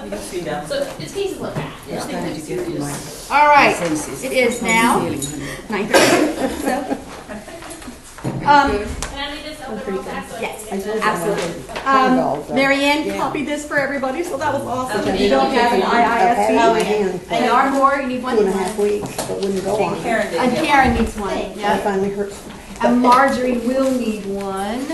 So it's pieces like that. All right, it is now 9:30. Can I leave this open real fast? Yes, absolutely. Mary Ann copied this for everybody, so that was awesome. Okay. If you don't have an IISC, and there are more, you need one. 2.5 weeks, but wouldn't go on. And Karen needs one. I Yeah. finally heard. And Marjorie will need one,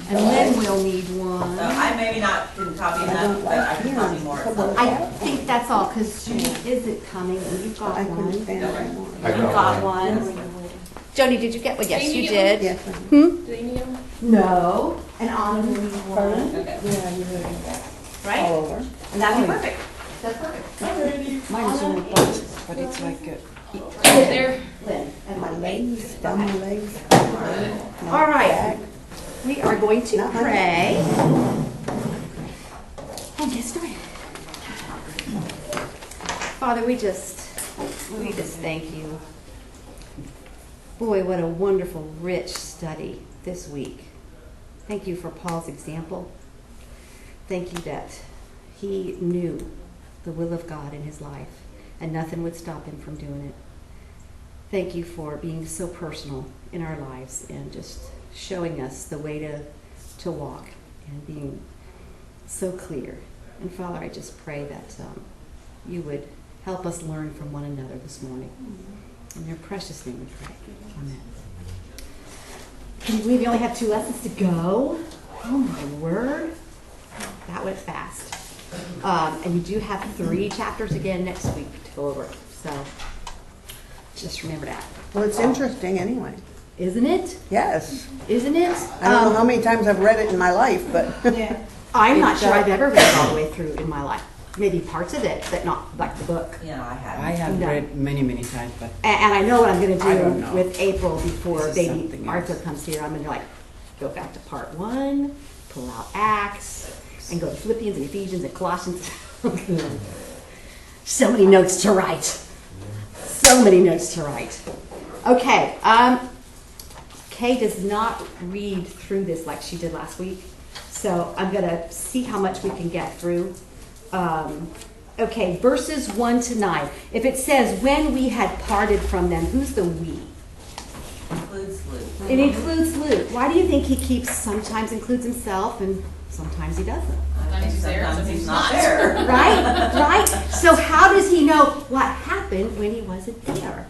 and Lynn will need one. So I maybe not didn't copy enough, but I can copy more. I think that's all, because Judy isn't coming, and you've got I couldn't one. stand it anymore. You've got one. Joni, did you get one? Yes, Did you you get did. Yes. Do they need them? No. And Anna will need one. Okay. Yeah, you heard it Right? all over. And that'd be perfect. That's perfect. Mine's only part, but it's like There. Lynn. And my legs, down my legs. All right. We are going to pray and get started. Father, we just thank you. Boy, what a wonderful, rich study this week. Thank you for Paul's example. Thank you that he knew the will of God in his life, and nothing would stop him from doing it. Thank you for being so personal in our lives and just showing us the way to walk and being so clear. And Father, I just pray that you would help us learn from one another this morning. In your precious name we pray. Amen. Can you believe you only have 2 lessons to go? Oh my word. That went fast. And you do have 3 chapters again next week to go over. So just remember that. Well, it's interesting anyway. Isn't it? Yes. Isn't it? I don't know how many times I've read it in my life, but I'm not sure I've ever read it all the way through in my life. Maybe parts of it, but not like the book. Yeah, I had. I have No. read many times, but And I know what I'm going to I don't do know. with April before This is baby something Arthur else. comes here. I'm going to like go back to part 1, pull out Acts, and go to Philippians and Ephesians and Colossians. So many notes to write. So many notes to write. Okay. Kay does not read through this like she did last week, so I'm going to see how much we can get through. Okay, verses 1 to 9. If it says, when we had parted from them, who's the we? Includes Luke. It includes Luke. Why do you think he sometimes includes himself and sometimes he doesn't? Sometimes he's there, Sometimes he's not not. there. Right? So how does he know what happened when he wasn't there?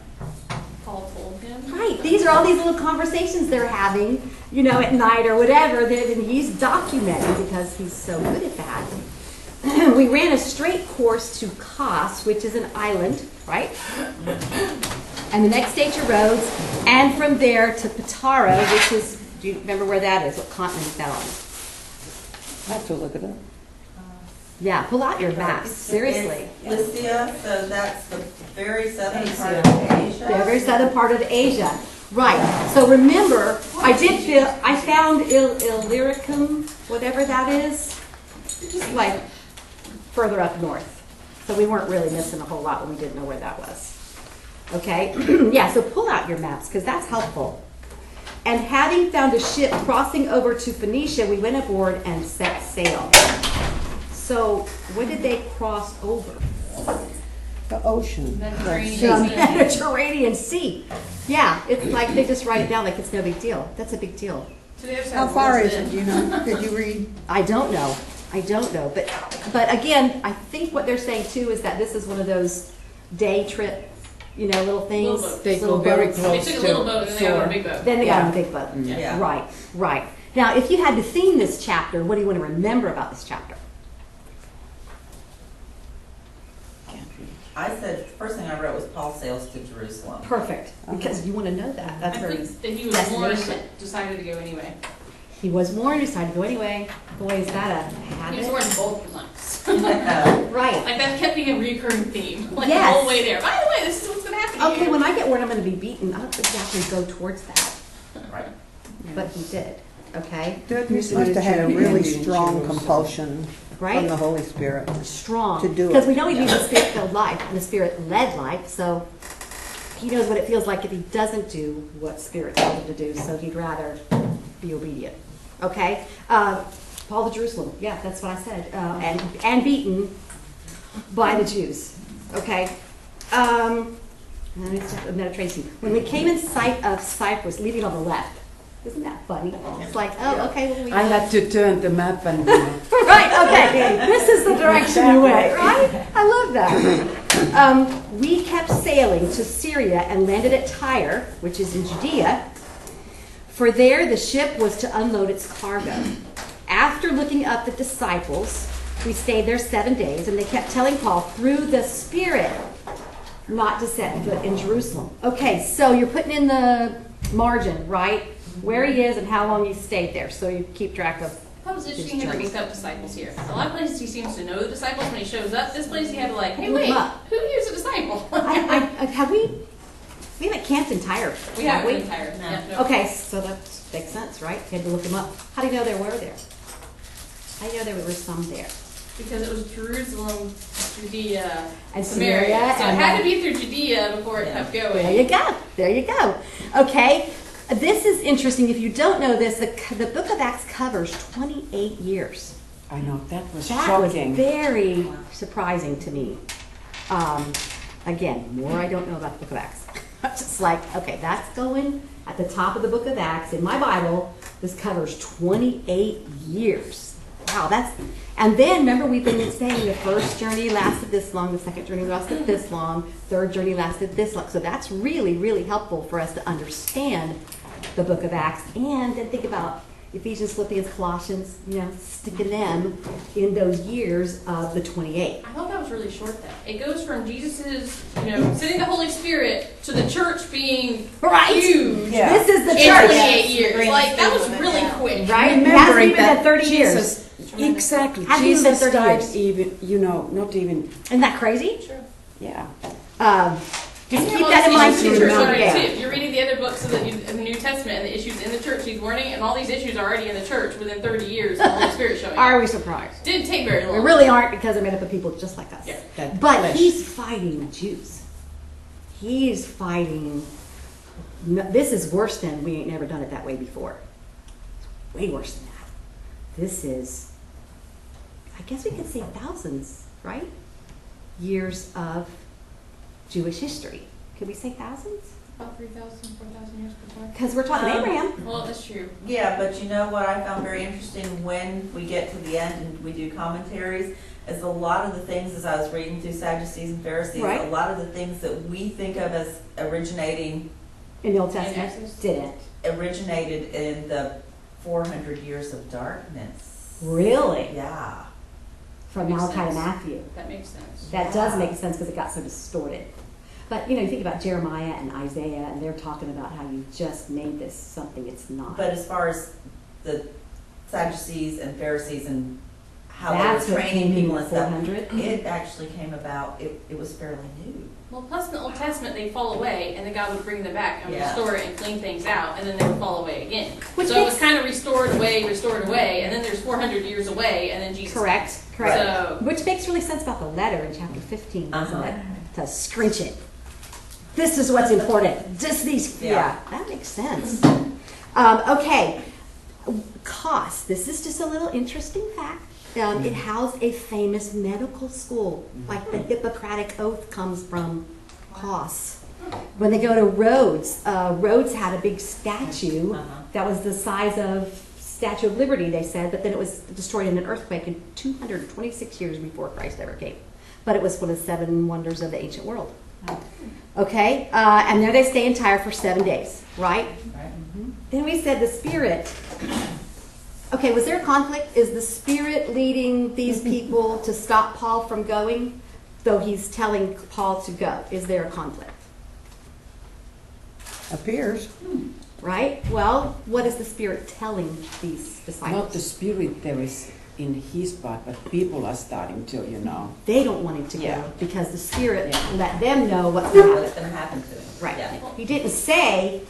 Paul told him. Right. These are all these little conversations they're having, at night or whatever, and he's documenting because he's so good at that. We ran a straight course to Kos, which is an island, right? And the next day to Rhodes, and from there to Patara, which is, do you remember where that is? What continent is that on? I have to look it up. Yeah, pull out your maps, seriously. It's Lycia, so that's the very southern part of Asia. The very southern part of Asia. Right. So remember, I found Illyricum, whatever that is, just like further up north. So we weren't really missing a whole lot when we didn't know where that was. Okay? Yeah, so pull out your maps because that's helpful. And having found a ship crossing over to Phoenicia, we went aboard and set sail. So what did they cross over? The ocean. The Mediterranean Sea. Yeah, it's like they just write it down like it's no big deal. That's a big deal. How far is it, do you know? Did you read? I don't know. But again, I think what they're saying too is that this is one of those day trip, little things. Little boats. they little go very boats. close They to took a little boat and they got on a big boat. Then they got Yeah. on a big boat. Yeah. Right. Now, if you had to theme this chapter, what do you want to remember about this chapter? I said, first thing I wrote was Paul sails to Jerusalem. Perfect, because you want to know that. That's I very think that he was warned destination. but decided to go anyway. He was warned, decided to go anyway. Boy, is that a He was habit. warned both times. Right. Like that kept being a recurring theme. Like Yes. the whole way there. By the way, this is what's gonna happen. Okay, here. when I get word I'm going to be beaten, I don't exactly go towards that. Right. But he did. Okay? He must have had a really strong compulsion from Right? the Holy Spirit. Strong. to do it. Because we know he leads a spirit-filled life and a spirit-led life, so he knows what it feels like if he doesn't do what Spirit tells him to do, so he'd rather be obedient. Okay? Paul to Jerusalem. Yeah, that's what I said. And beaten. by the Jews. Okay? Mediterranean. When we came in sight of Cyprus, leaving on the left. Isn't that funny? It's like, oh, okay. Well, I had to turn the map and right, okay. This is the direction you went, right? I love that. We kept sailing to Syria and landed at Tyre, which is in Judea. For there the ship was to unload its cargo. After looking up the disciples, we stayed there 7 days, and they kept telling Paul through the Spirit not to set foot in Jerusalem. Okay, so you're putting in the margin, right? Where he is and how long he stayed there, so you keep track of. That was interesting him bringing up disciples here. A lot of places he seems to know the disciples when he shows up. This place he had to like, hey, Look wait, him up. who here's a disciple? Have we haven't camped in Tyre? We haven't been tired. No. Yeah, no. Okay, so that makes sense, right? You had to look them up. How do you know there were there? How do you know there were some there? Because it was Jerusalem, Judea, And Samaria. Samaria, So it and had to be through Judea before it kept going. There you go. There you go. Okay. This is interesting. If you don't know this, the book of Acts covers 28 years. I know that was That shocking. was very surprising to me. Again, more I don't know about the book of Acts. Just like, okay, that's going at the top of the book of Acts. In my Bible, this covers 28 years. Wow, and then remember we've been saying the first journey lasted this long, the second journey lasted this long, third journey lasted this long. So that's really, really helpful for us to understand the book of Acts and then think about Ephesians, Philippians, Colossians, sticking them in those years of the 28. I thought that was really short though. It goes from Jesus's, sending the Holy Spirit to the church being Right. huge. Yeah. This is the In church. 28 years. Grand Like, that was scheme of it, really yeah. quick. Right? It hasn't Remembering even been that 30 years. Jesus, exactly. Hasn't even been Jesus 30 died years. even, not even, Isn't that crazy? Sure. yeah. Just And keep all that in these mind issues too. in the church Remember, already, yeah. too. If you're reading the other books of the New Testament and the issues in the church he's warning, and all these issues are already in the church within 30 years of the Holy Spirit showing Are up. we surprised? Didn't take very long. We really aren't because they're made up of people just like us. Yeah. That But flesh. he's fighting the Jews. He's fighting. This is worse than we ain't never done it that way before. It's way worse than that. This is, I guess we could say thousands, right? Years of Jewish history. Could we say thousands? About 3,000, 4,000 years before. Because we're talking Abraham. Well, that's true. Yeah, but you know what I found very interesting when we get to the end and we do commentaries is a lot of the things as I was reading through Sadducees and Pharisees, Right. a lot of the things that we think of as originating In the Old In Testament, Exodus? didn't. originated in the 400 years of darkness. Really? Yeah. From Makes Malachi to sense. Matthew. That makes sense. That does make sense because it got so distorted. But you think about Jeremiah and Isaiah, and they're talking about how you just made this something it's not. But as far as the Sadducees and Pharisees and how That's they were what training came in people the and stuff, 400. it actually came about, it was fairly new. Well, plus in the Old Testament, they fall away, and then God would bring them back and Yeah. restore it and clean things out, and then they would fall away again. Which so it makes- was kind of restored away, and then there's 400 years away, and then Jesus. Correct. So, Which makes really sense about the letter in chapter 15, doesn't Uh-huh. it? To scrunch it. This is what's important. Just these. Yeah. That makes sense. Okay. Cost. This is just a little interesting fact. It housed a famous medical school. Like the Hippocratic Oath comes from Kos. When they go to Rhodes, Rhodes had a big statue that was the size of Statue of Liberty, they said, but then it was destroyed in an earthquake in 226 years before Christ ever came. But it was one of the 7 wonders of the ancient world. Okay, and there they stay in Tyre for 7 days, right? Right? Then we said the Spirit. Okay, was there a conflict? Is the Spirit leading these people to stop Paul from going, though he's telling Paul to go? Is there a conflict? Appears. Right? Well, what is the Spirit telling these disciples? Not the spirit there is in his part, but people are starting to, They don't want him to Yeah. go because the Spirit let them know what's What's going to happen. going to happen to them. Right. Yeah. He didn't say,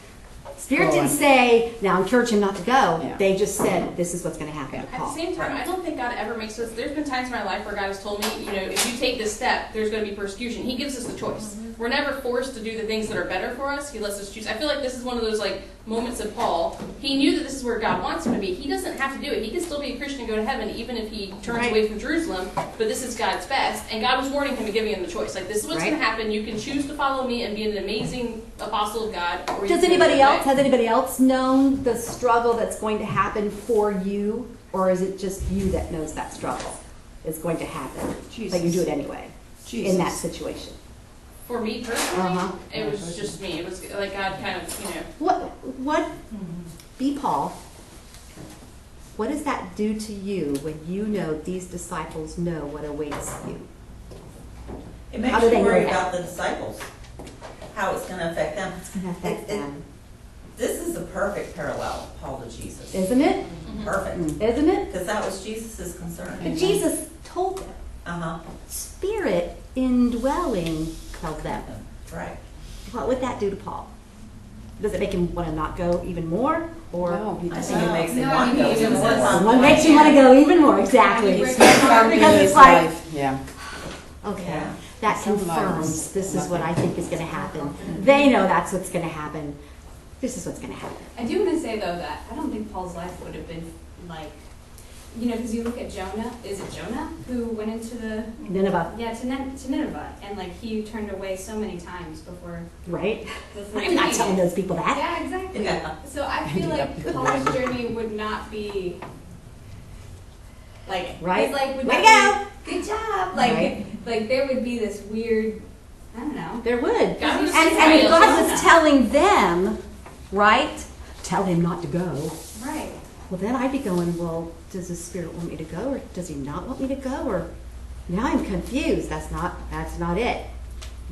Spirit Go didn't on. say, now encourage him not to go. Yeah. They just said, this is what's going to happen to at the Paul. same time, I don't think God ever makes us. There's been times in my life where God has told me, if you take this step, there's going to be persecution. He gives us the choice. We're never forced to do the things that are better for us. He lets us choose. I feel like this is one of those moments of Paul, he knew that this is where God wants him to be. He doesn't have to do it. He can still be a Christian and go to heaven even if he turns away from Jerusalem, but this is God's best. And God was warning him and giving him the choice. Like, this is what's going to happen. You can choose to follow me and be an amazing apostle of God. Or Has anybody else known the struggle that's going to happen for you? Or is it just you that knows that struggle is going to happen? Jesus. But you do it anyway Jesus. in that situation. For me personally, Uh-huh. it was just me. It was like God kind of, What, be Paul, what does that do to you when you know these disciples know what awaits you? It makes How do you they know worry that? about the disciples, how it's going to affect them. It's going to affect them. This is a perfect parallel, Paul to Jesus. Isn't it? Perfect. Isn't it? Because that was Jesus' concern. But Jesus told them, Uh-huh. Spirit indwelling tells them. Right. What would that do to Paul? Does it make him want to not go even more? Or No, he I doesn't. think it makes him No, want to go he even more. doesn't. what makes you want to go even more? Exactly. He's Something Because in it's his like, life, yeah. okay, Yeah. that Some confirms lives, this is what I nothing. think is going to happen. They know that's what's going to happen. This is what's going to happen. I do want to say, though, that I don't think Paul's life would have been like, because you look at Jonah, is it Jonah who went into the, Nineveh, to Nineveh, and like he turned away so many times before. right? before I'm not doing telling it. those people that. Yeah, exactly. Yeah. So I feel Ended like up Paul's journey would not be like, Right. it's like would Way to not be, good job. Like, Right. like there would be this weird, I don't know. There would. God was And if God was Jonah. telling them, right, tell him not to go, Right. well, then I'd be going, well, does the Spirit want me to go, or does he not want me to go? Or now I'm confused. That's not it.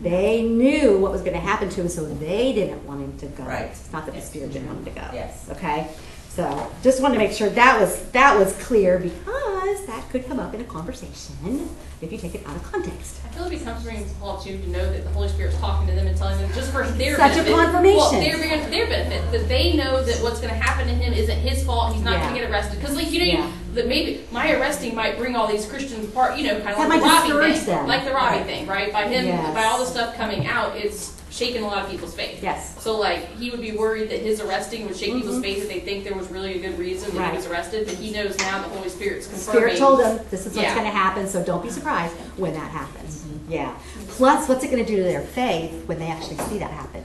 They knew what was going to happen to him, so they didn't want him to go. Right. It's not that the Spirit didn't want him to go. Yes. Okay? So just wanted to make sure that was clear, because that could come up in a conversation if you take it out of context. I feel it'd be comforting to Paul too to know that the Holy Spirit's talking to them and telling them just for their Such a benefit. confirmation. Well, their benefit, that they know that what's going to happen to him isn't his fault. He's not Yeah. going to get arrested because, Yeah. that maybe my arresting might bring all these Christians apart. Kind of That like might the Robbie discourage thing, them. like the Robbie thing, right? By him, Yes. by all the stuff coming out, it's shaking a lot of people's faith. Yes. So he would be worried that his arresting would shake people's faith, that they think there was really a good reason that Right. he was arrested. But he knows now the Holy Spirit's confirming. Spirit told them this is what's Yeah. going to happen, so don't be surprised when that happens. Yeah. Plus, what's it going to do to their faith when they actually see that happen?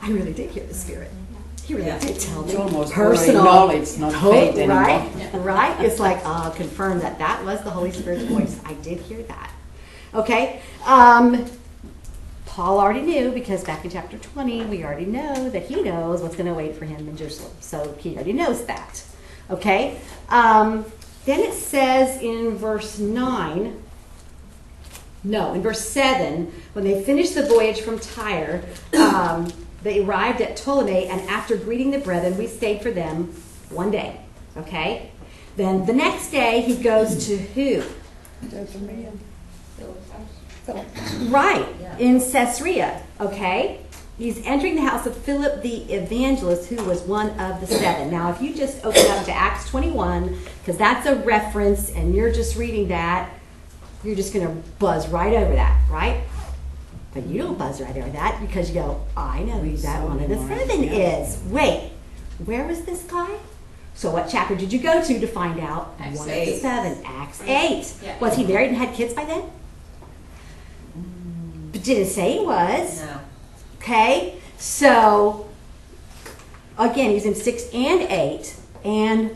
I really did hear the Spirit. He really Yeah. did tell me. It's almost personal knowledge, not faith anymore. Right? Right? It's like, confirm that was the Holy Spirit's voice. I did hear that. Okay? Paul already knew, because back in chapter 20, we already know that he knows what's going to wait for him in Jerusalem. So he already knows that. Okay? Then it says in verse 9, no, in verse 7, when they finished the voyage from Tyre, they arrived at Ptolemy, and after greeting the brethren, we stayed for them one day. Okay? Then the next day, he goes to who? Right, in Caesarea, okay? He's entering the house of Philip the evangelist, who was one of the seven. Now, if you just open up to Acts 21, because that's a reference, and you're just reading that, you're just going to buzz right over that, right? But you don't buzz right over that, because you go, I know who that one of the seven is. Wait, where was this guy? So what chapter did you go to find out Acts one of the 8. seven? Acts 8. Yeah. Was he married and had kids by then? But didn't say he was. No. Okay, so again, he's in 6 and 8, and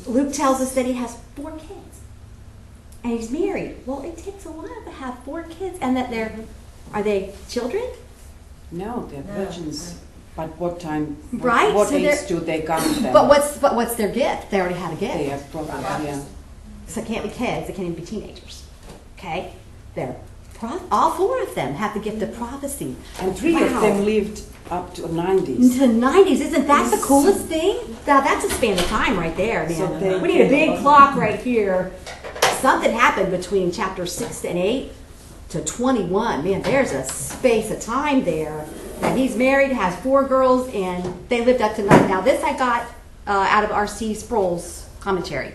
Luke tells us that he has 4 kids, and he's married. Well, it takes a while to have 4 kids, and that are they children? No, they're No. virgins. But what time? Right, What so age they're- do they count them? But what's their gift? They already had a gift. They have probably, yeah. So it can't be kids. It can't even be teenagers. Okay, all 4 of them have the gift of prophecy. And 3 Wow. of them lived up to 90s. Into 90s, isn't that the coolest thing? That's a span of time right there, So man. they We need a big came clock right here. Something happened between chapter 6 and 8 to 21. Man, there's a space of time there. And he's married, has 4 girls, and they lived up to 9. Now, this I got out of R.C. Sproul's commentary.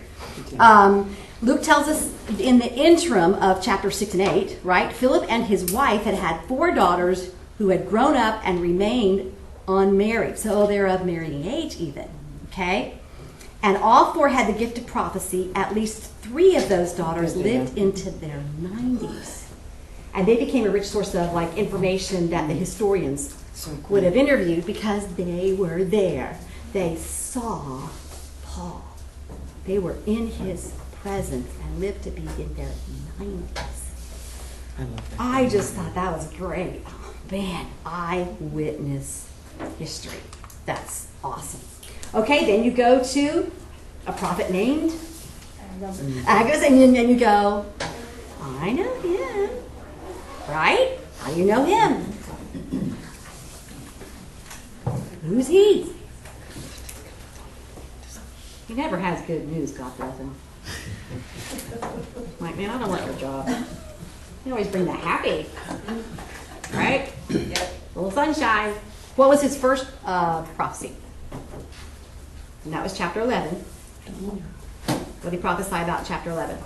Luke tells us in the interim of chapter 6 and 8, right? Philip and his wife had 4 daughters who had grown up and remained unmarried. So they're of marrying age even, okay? And all 4 had the gift of prophecy. At least 3 of those daughters lived into their 90s. And they became a rich source of like information that the historians would have interviewed because they were there. They saw Paul. They were in his presence and lived to be in their 90s. I love that. I just thought that was great. Oh, man, eyewitness history. That's awesome. Okay, then you go to a prophet named Agabus, and then you go, I know him. Right? How do you know him? Who's he? He never has good news, God bless him. Like, man, I don't want your job. You always bring the happy. Right? Yep. Little sunshine. What was his first prophecy? And that was chapter 11. What did he prophesy about chapter 11?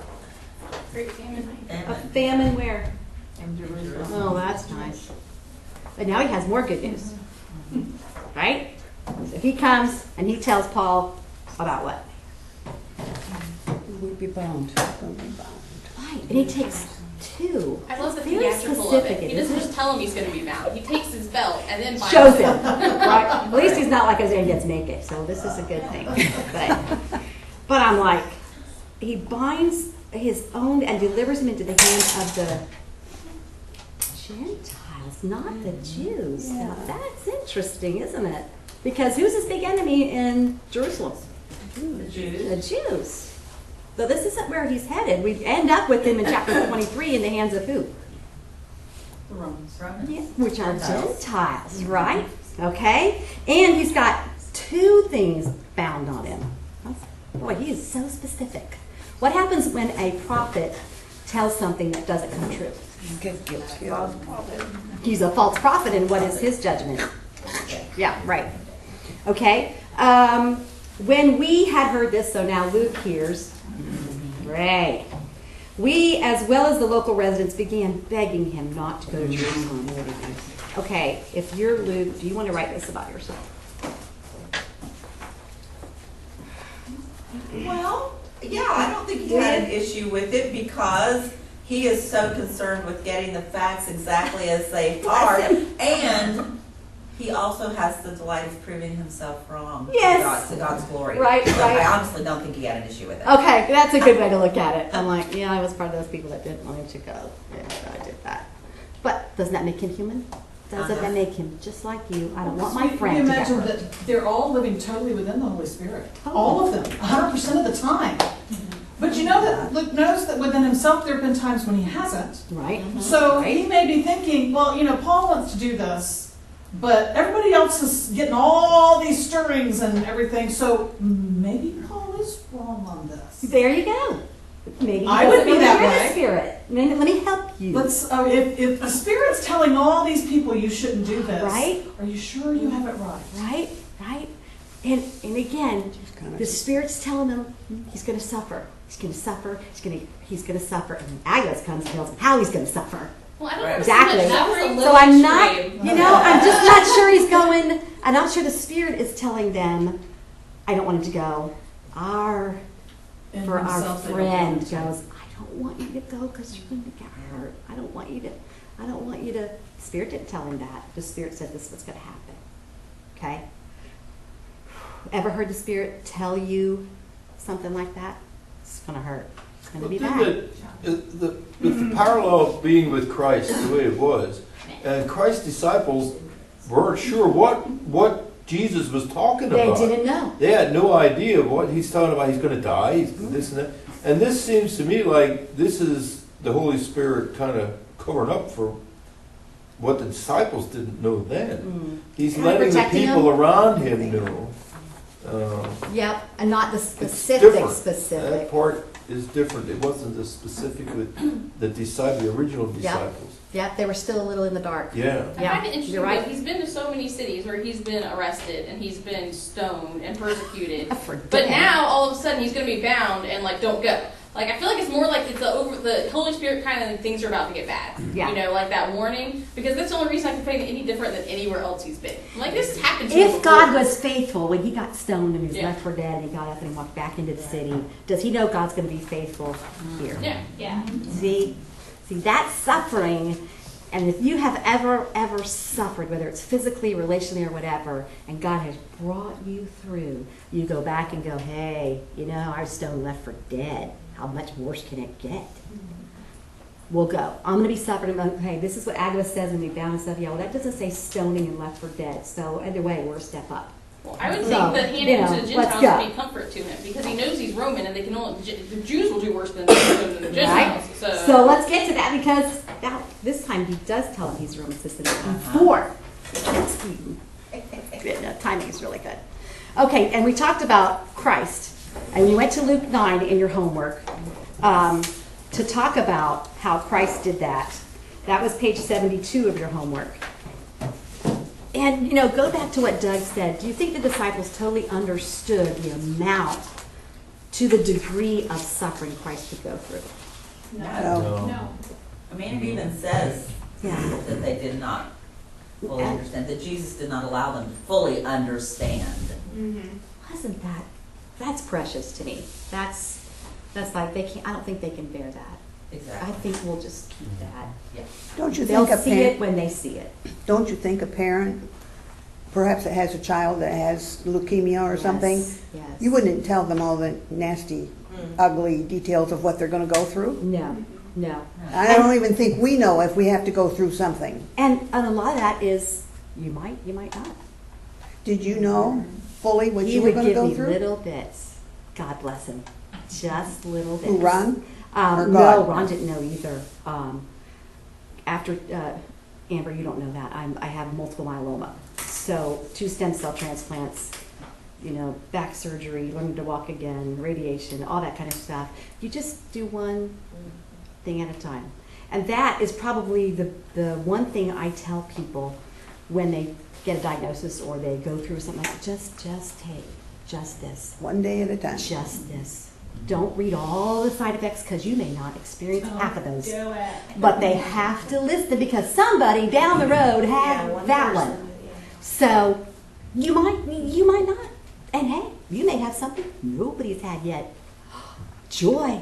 Great famine. A famine where? In Jerusalem. Oh, that's nice. But now he has more good news. Right? So he comes and he tells Paul about what? We'll be bound. Right. And he takes 2. I love the Very theatrical of specific, it. He isn't doesn't it? just tell him he's going to be bound. He takes his belt and then binds Shows him. Right? At least he's not like Isaiah gets naked, so this is a good thing. But I'm like, he binds his own and delivers him into the hands of the Gentiles, not the Jews. Now that's interesting, isn't it? Because who's his big enemy in Jerusalem? The Jews. The Jews. So this isn't where he's headed. We end up with him in chapter 23 in the hands of who? The Romans. Romans. Yeah, which are Gentiles, right? Okay? And he's got 2 things bound on him. Boy, he is so specific. What happens when a prophet tells something that doesn't come true? Get guilty. He's a false prophet, and what is his judgment? Yeah, right. Okay? When we had heard this, so now Luke hears. Great. We, as well as the local residents, began begging him not to go to Jerusalem. Okay, if you're Luke, do you want to write this about yourself? Well, yeah, I don't think he had an issue with it because he is so concerned with getting the facts exactly as they are. And he also has the delight of proving himself wrong Yes. to God's glory. Right, So right. I honestly don't think he had an issue with it. Okay, that's a good way to look at it. I'm like, yeah, I was part of those people that didn't want him to go. Yeah, I did that. But doesn't that make him human? Doesn't that make him just like you? I don't want my friend You to imagine get hurt. that they're all living totally within the Holy Spirit. Oh. All of them, 100% of the time. But you know that Luke knows that within himself there have been times when he hasn't. Right? So Right. he may be thinking, well, Paul wants to do this, but everybody else is getting all these stirrings and everything, so maybe Paul is wrong on this. There you go. Maybe he I would doesn't be really that hear way. the Spirit. Let me help you. If the Spirit's telling all these people you shouldn't do this, Right. are you sure you have it right? Right? Right? And again, the Spirit's telling him he's going to suffer. He's going to suffer. He's going to suffer. And then Agabus comes and tells him how he's going to suffer. Well, I don't know Exactly. so much suffering. So I'm not, extreme. I'm just not sure he's going, I'm not sure the Spirit is telling them, I don't want him to go. For our themselves, they don't friend want goes, to. I don't want you to go because you're going to get hurt. I don't want you to, the Spirit didn't tell him that. The Spirit said this is what's going to happen. Okay? Ever heard the Spirit tell you something like that? It's going to hurt. It's going to be bad. With the parallel being with Christ the way it was, and Christ's disciples weren't sure what Jesus was talking They about. didn't know. They had no idea what he's talking about. He's going to die. He's this and that. And this seems to me like this is the Holy Spirit kind of covering up for what the disciples didn't know then. He's Kinda letting the protecting people them. around him know. Yep, and not the It's specific. different. That part is different. It wasn't the specific with the original disciples. Yep, they were still a little in the dark. Yeah. I Yeah, find it interesting you're right. that he's been to so many cities where he's been arrested and he's been stoned and persecuted. For But dead. now, all of a sudden, he's going to be bound and, don't go. Like, I feel like it's more like it's the Holy Spirit kind of things are about to get bad. Yeah. You know, like that warning. Because that's the only reason I can find it any different than anywhere else he's been. I'm like, this has happened to him If God before. was faithful when he got stoned and he was Yeah. left for dead and he got up and he walked back into the city, does he know God's going to be faithful here? Yeah. Yeah. See, that's suffering. And if you have ever suffered, whether it's physically, relationally, or whatever, and God has brought you through, you go back and go, hey, I was stoned left for dead. How much worse can it get? We'll go. I'm going to be suffering. Hey, this is what Agabus says in the bound and stuff. Yeah, well, that doesn't say stoning and left for dead. So either way, we're a step up. Well, I would think So, that handing him to the let's Gentiles go. would be comfort to him because he knows he's Roman and they can only the Jews will do worse than the Gentiles. Right? So let's get to that because now this time he does tell him he's Roman citizen before. Timing is really good. Okay, and we talked about Christ, and you went to Luke 9 in your homework to talk about how Christ did that. That was page 72 of your homework. And, go back to what Doug said. Do you think the disciples totally understood the amount to the degree of suffering Christ could go through? No. I mean, it even says Yeah. that they did not fully understand, that Jesus did not allow them to fully understand. Wasn't that's precious to me. That's like I don't think they can bear that. Exactly. I think we'll just keep that. Yeah. Don't you They'll think a see it parent, when they see it. don't you think a parent, perhaps that has a child that has leukemia or something, Yes. you wouldn't tell them all the nasty, ugly details of what they're going to go through? No. I don't even think we know if we have to go through something. And a lot of that is you might not. Did you know fully what He you were would going to give go me through? little bits. God bless him. Just little bits. Who, Ron? Or No, God? Ron didn't know either. After Amber, you don't know that. I have multiple myeloma. So 2 stem cell transplants, back surgery, learning to walk again, radiation, all that kind of stuff. You just do one thing at a time. And that is probably the one thing I tell people when they get a diagnosis or they go through something like just take just this. One day at a time. Just this. Don't read all the side effects because you may not experience half of those. Do it. But they have to listen because somebody down the road had that one. So you might not. And hey, you may have something nobody's had yet. Joy.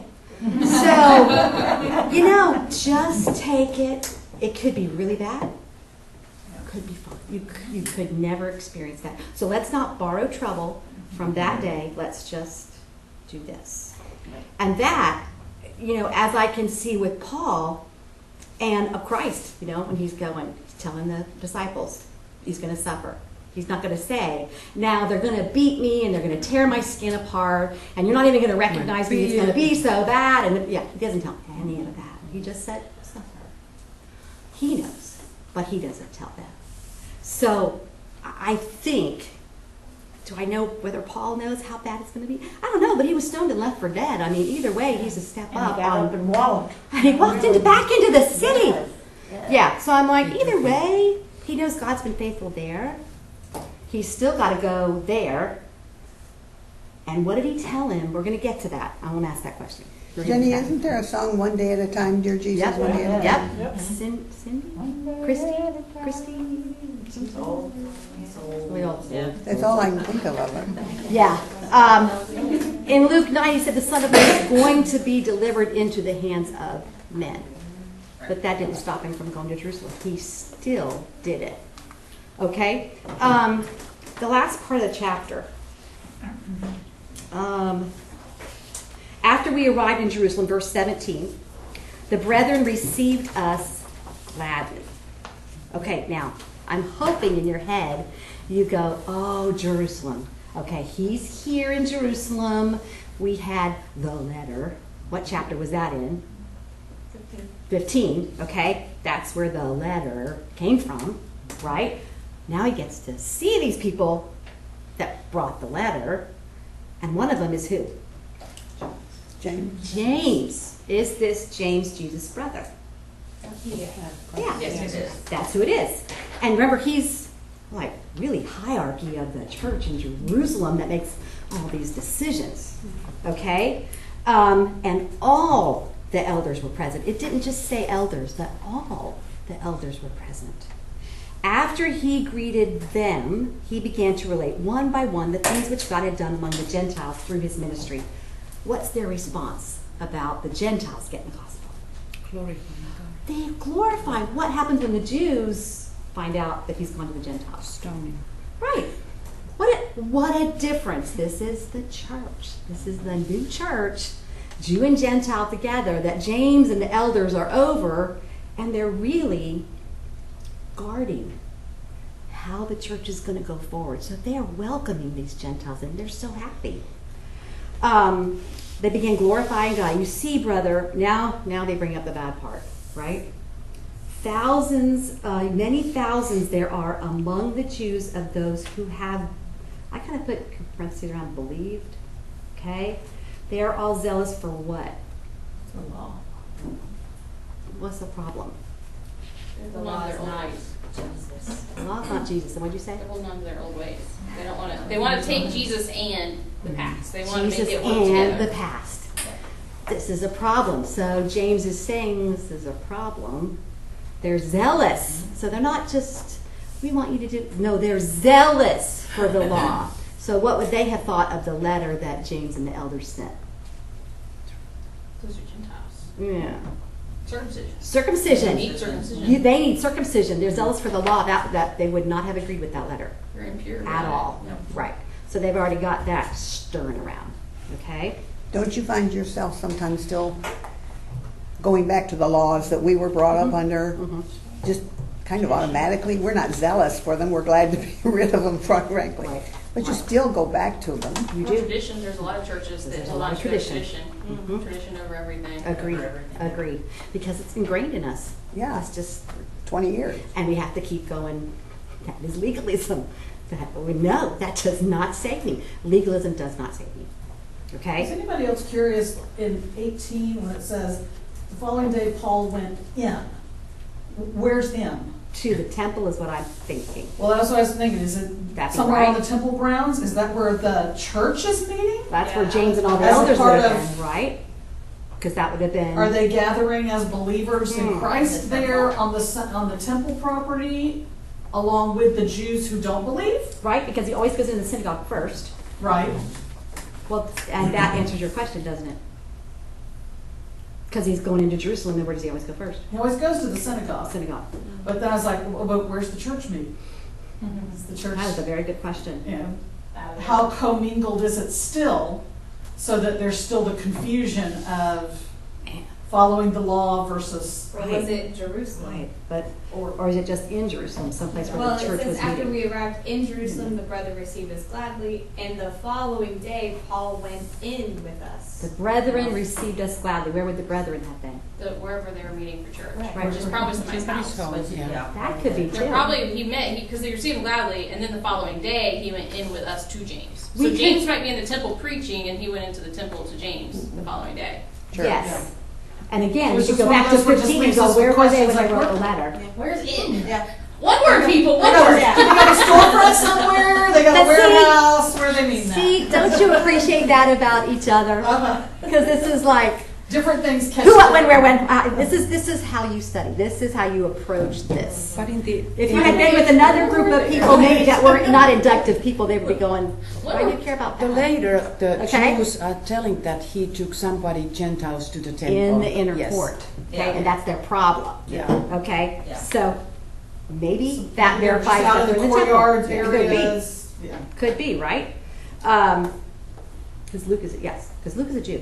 So, just take it. It could be really bad. It could be fun. You could never experience that. So let's not borrow trouble from that day. Let's just do this. And that, as I can see with Paul and of Christ, when he's telling the disciples, he's going to suffer. He's not going to say, now they're going to beat me and they're going to tear my skin apart and you're not even going to recognize me. It's going to be so bad. And he doesn't tell any of that. He just said, suffer. He knows, but he doesn't tell them. So I think, do I know whether Paul knows how bad it's going to be? I don't know, but he was stoned and left for dead. I mean, either way, he's a step up. He got up and walked. And he walked back into the city. Yeah, so I'm like, either way, he knows God's been faithful there. He's still got to go there. And what did he tell him? We're going to get to that. I won't ask that question. We're gonna Jenny, get to that. isn't there a song, One Day at a Time, Dear Jesus? Yep, One day at a time? yep. Cindy? Christy? It's old. We all- Yeah. That's all I can think of it. Yeah. In Luke 9, he said the Son of Man is going to be delivered into the hands of men. But that didn't stop him from going to Jerusalem. He still did it. Okay? The last part of the chapter. After we arrived in Jerusalem, verse 17, the brethren received us gladly. Okay, now, I'm hoping in your head you go, oh, Jerusalem. Okay, he's here in Jerusalem. We had the letter. What chapter was that in? 15, okay? That's where the letter came from, right? Now he gets to see these people that brought the letter. And one of them is who? James. James. Is this James, Jesus' brother? Yeah. Yeah. Yes, it is. That's who it is. And remember, he's like really hierarchy of the church in Jerusalem that makes all these decisions. Okay? And all the elders were present. It didn't just say elders, that all the elders were present. After he greeted them, he began to relate one by one the things which God had done among the Gentiles through his ministry. What's their response about the Gentiles getting the gospel? Glory. They glorify. What happens when the Jews find out that he's gone to the Gentiles? Stoning. Right. What a difference. This is the church. This is the new church, Jew and Gentile together, that James and the elders are over, and they're really guarding how the church is going to go forward. So they are welcoming these Gentiles, and they're so happy. They began glorifying God. You see, brother, now they bring up the bad part, right? Thousands, many thousands there are among the Jews of those who have, I kind of put parentheses around believed, okay? They are all zealous for what? The law. What's the problem? They're holding on to their old ways. The law's not Jesus. And what'd you say? They're holding on to their old ways. They don't want to. They want to take Jesus and the past. They want to Jesus make it work and together. the past. This is a problem. So James is saying this is a problem. They're zealous. So they're not just, we want you to do, no, they're zealous for the law. So what would they have thought of the letter that James and the elders sent? Those are Gentiles. Yeah. Circumcision. Circumcision. They need circumcision. They need circumcision. They're zealous for the law. That they would not have agreed with that letter They're impure. at all. No. Right. So they've already got that stirring around. Okay? Don't you find yourself sometimes still going back to the laws that we were brought up under? Just kind of automatically? We're not zealous for them. We're glad to be rid of them, frankly. Right. But you still go back to them. You Well, do. tradition. There's a lot of churches that There's a hold lot on of to their tradition. tradition. Tradition over everything. Agreed. Over everything. Agreed. Because it's ingrained in us. Yeah. It's just, 20 years. and we have to keep going. That is legalism. No, that does not save me. Legalism does not save me. Is Okay? anybody else curious in 18 when it says, the following day Paul went in? Where's in? To the temple is what I'm thinking. Well, that's what I was thinking. Is it That'd be somewhere on right. the temple grounds? Is that where the church is meeting? That's where Yeah. James and all the As a elders would part have of- been, right? Because that would have been. Are they gathering as believers in Christ The there temple. on the temple property, along with the Jews who don't believe? Right? Because he always goes into the synagogue first. Right. Well, and that answers your question, doesn't it? Because he's going into Jerusalem, and where does he always go first? He always goes to the synagogue. Synagogue. But then I was like, well, but where's the church meet? Is the church, That is a very good question. you know, how commingled is it still, so that there's still the confusion of following the law versus. Or was it Jerusalem? Right, but or is it just in Jerusalem, someplace where Well, the it church says was after meeting? we arrived in Jerusalem, the brother received us gladly, and the following day Paul went in with us. The brethren received us gladly. Where would the brethren have been? Wherever they were meeting for church, Right. which is probably somebody's house. Somebody's home, yeah. That could be They're too. probably because they received him gladly, and then the following day he went in with us to James. So We could- James might be in the temple preaching, and he went into the temple to James the following day. Yes. And again, So we it's could just go one back of to those where it just 15 and leaves go, us where with were they when questions they like, wrote the letter? Where's in? Yeah. One word, people. One They word. got a storefront somewhere, they got But a see- warehouse, where are they meeting that? See, don't you appreciate that about each other? Uh-huh. Because this is like, Different things catch. who, what, when, where, when. This is how you study. This is how you approach this. But in the If you had been with another group of people, maybe that were not inductive people, they would be going, why do you care about the that? later, the Okay. Jews are telling that he took somebody Gentiles to the temple. In the inner Yes. court. Okay, Yeah. and that's their problem. Yeah. Okay, Yeah. so maybe that They're verifies just out that in they're the in the temple. courtyards, Could be. areas. Yeah. Could be, right? Because Luke is a Jew.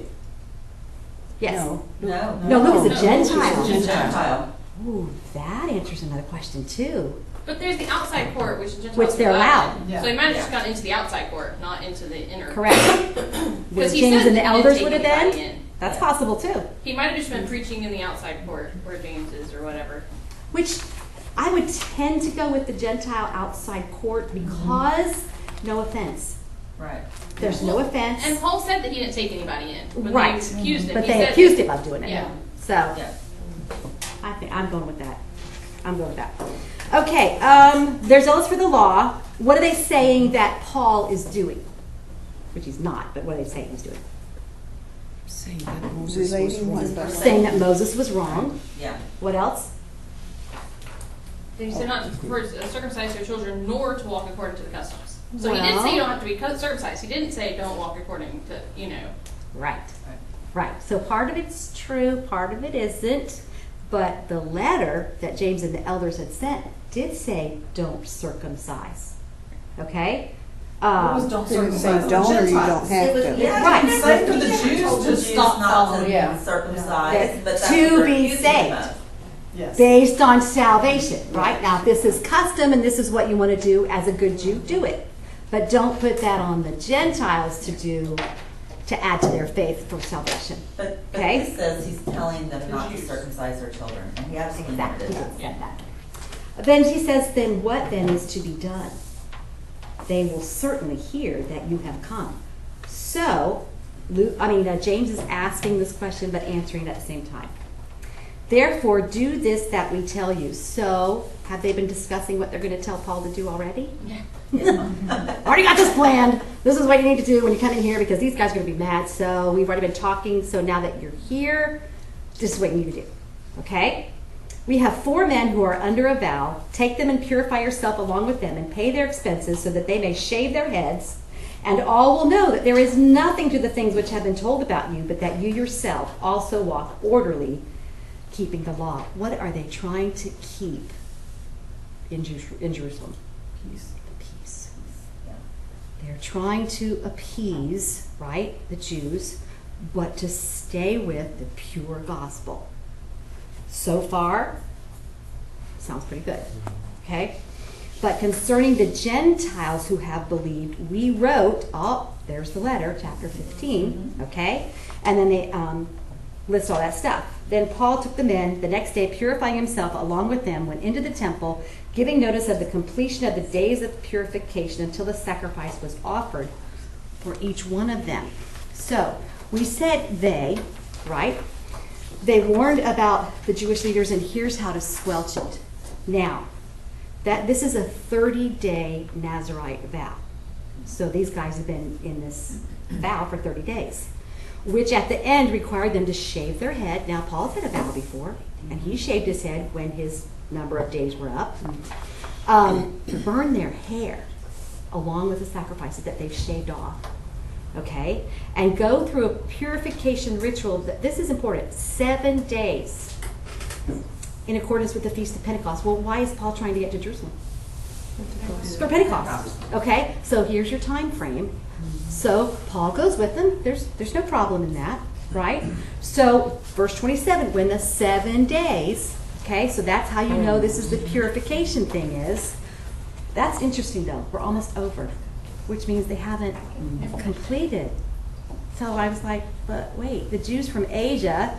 Yes. No. No. No, Luke is a No, Gentile. He's a Gentile. Ooh, that answers another question too. But there's the outside court, which Gentiles Which they're are allowed. Yeah. So he might have just gone into the outside court, not into the inner. Correct. Where Because he James said and the that he elders didn't would have take anybody been. in. That's possible too. He might have just been preaching in the outside court where James is or whatever. Which I would tend to go with the Gentile outside court because, no offense, Right. there's no offense. And Paul said that he didn't take anybody in. When Right. They accused him. But He they said accused that- him of doing it. Yeah. So Yeah. I think I'm going with that. I'm going with that. Okay, they're zealous for the law. What are they saying that Paul is doing? Which he's not, but what are they saying he's doing? Saying that Moses was Relating wrong. one, but saying that Moses was wrong. Yeah. What else? They said not to circumcise their children, nor to walk according to the customs. So he did Well- say you don't have to be circumcised. He didn't say don't walk according to, Right. Right. So part of it's true, part of it isn't. But the letter that James and the elders had sent did say don't circumcise. Okay? It was don't didn't say circumcise the don't or you Gentiles. don't have to. Yeah, Right. he never- Same for he the never Jews, told the just Jews stop not following. to Yeah. circumcise, That but that's to what they're be accusing him saved. of. Yes. Based on salvation, right? Now, if this is custom and this is what you want to do as a good Jew, do it. But don't put that on the Gentiles to do, to add to their faith for salvation. But Okay. this says he's telling them not to circumcise their children, and he absolutely never Exactly. did He that. did say that. Then he says, then what then is to be done? They will certainly hear that you have come. So, James is asking this question but answering it at the same time. Therefore, do this that we tell you. So, have they been discussing what they're going to tell Paul to do already? Already got this planned. This is what you need to do when you come in here because these guys are going to be mad. So, we've already been talking. So, now that you're here, this is what you need to do. Okay? We have 4 men who are under a vow. Take them and purify yourself along with them and pay their expenses so that they may shave their heads. And all will know that there is nothing to the things which have been told about you, but that you yourself also walk orderly, keeping the law. What are they trying to keep in Jerusalem? Peace. Peace. Yeah. They're trying to appease, right, the Jews, but to stay with the pure gospel. So far, sounds pretty good, okay? But concerning the Gentiles who have believed, we wrote, there's the letter, chapter 15, okay? And then they list all that stuff. Then Paul took the men, the next day purifying himself along with them, went into the temple, giving notice of the completion of the days of purification until the sacrifice was offered for each one of them. So, we said they, right? They warned about the Jewish leaders, and here's how to squelch it. Now, this is a 30-day Nazirite vow. So these guys have been in this vow for 30 days, which at the end required them to shave their head. Now, Paul's had a vow before, and he shaved his head when his number of days were up. Burn their hair along with the sacrifices that they've shaved off. Okay? And go through a purification ritual. This is important. 7 days in accordance with the Feast of Pentecost. Well, why is Paul trying to get to Jerusalem? For Pentecost. Okay? So here's your time frame. So Paul goes with them. There's no problem in that, right? So verse 27, when the 7 days, okay, so that's how you know this is the purification thing is. That's interesting though. We're almost over, which means they haven't completed. So I was like, but wait, the Jews from Asia,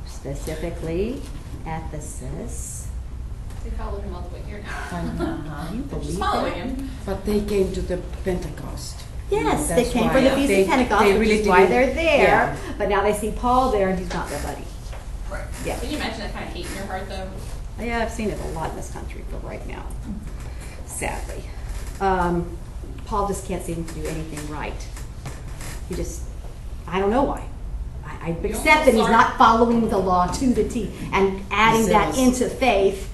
specifically Ephesus, They followed him all the way here now. Uh-huh. you They're believe just following that? him. But they came to the Pentecost. Yes, they That's came why for the Feast they- of Pentecost, they which really is why didn't- they're there. yeah. But now they see Paul there, and he's not their buddy. Right. Yeah. Can you imagine that kind of hate in your heart, though? Yeah, I've seen it a lot in this country for right now, sadly. Paul just can't seem to do anything right. I don't know why. I don't accept feel that he's sorry. not following the law to the T and adding that Zealous. into faith.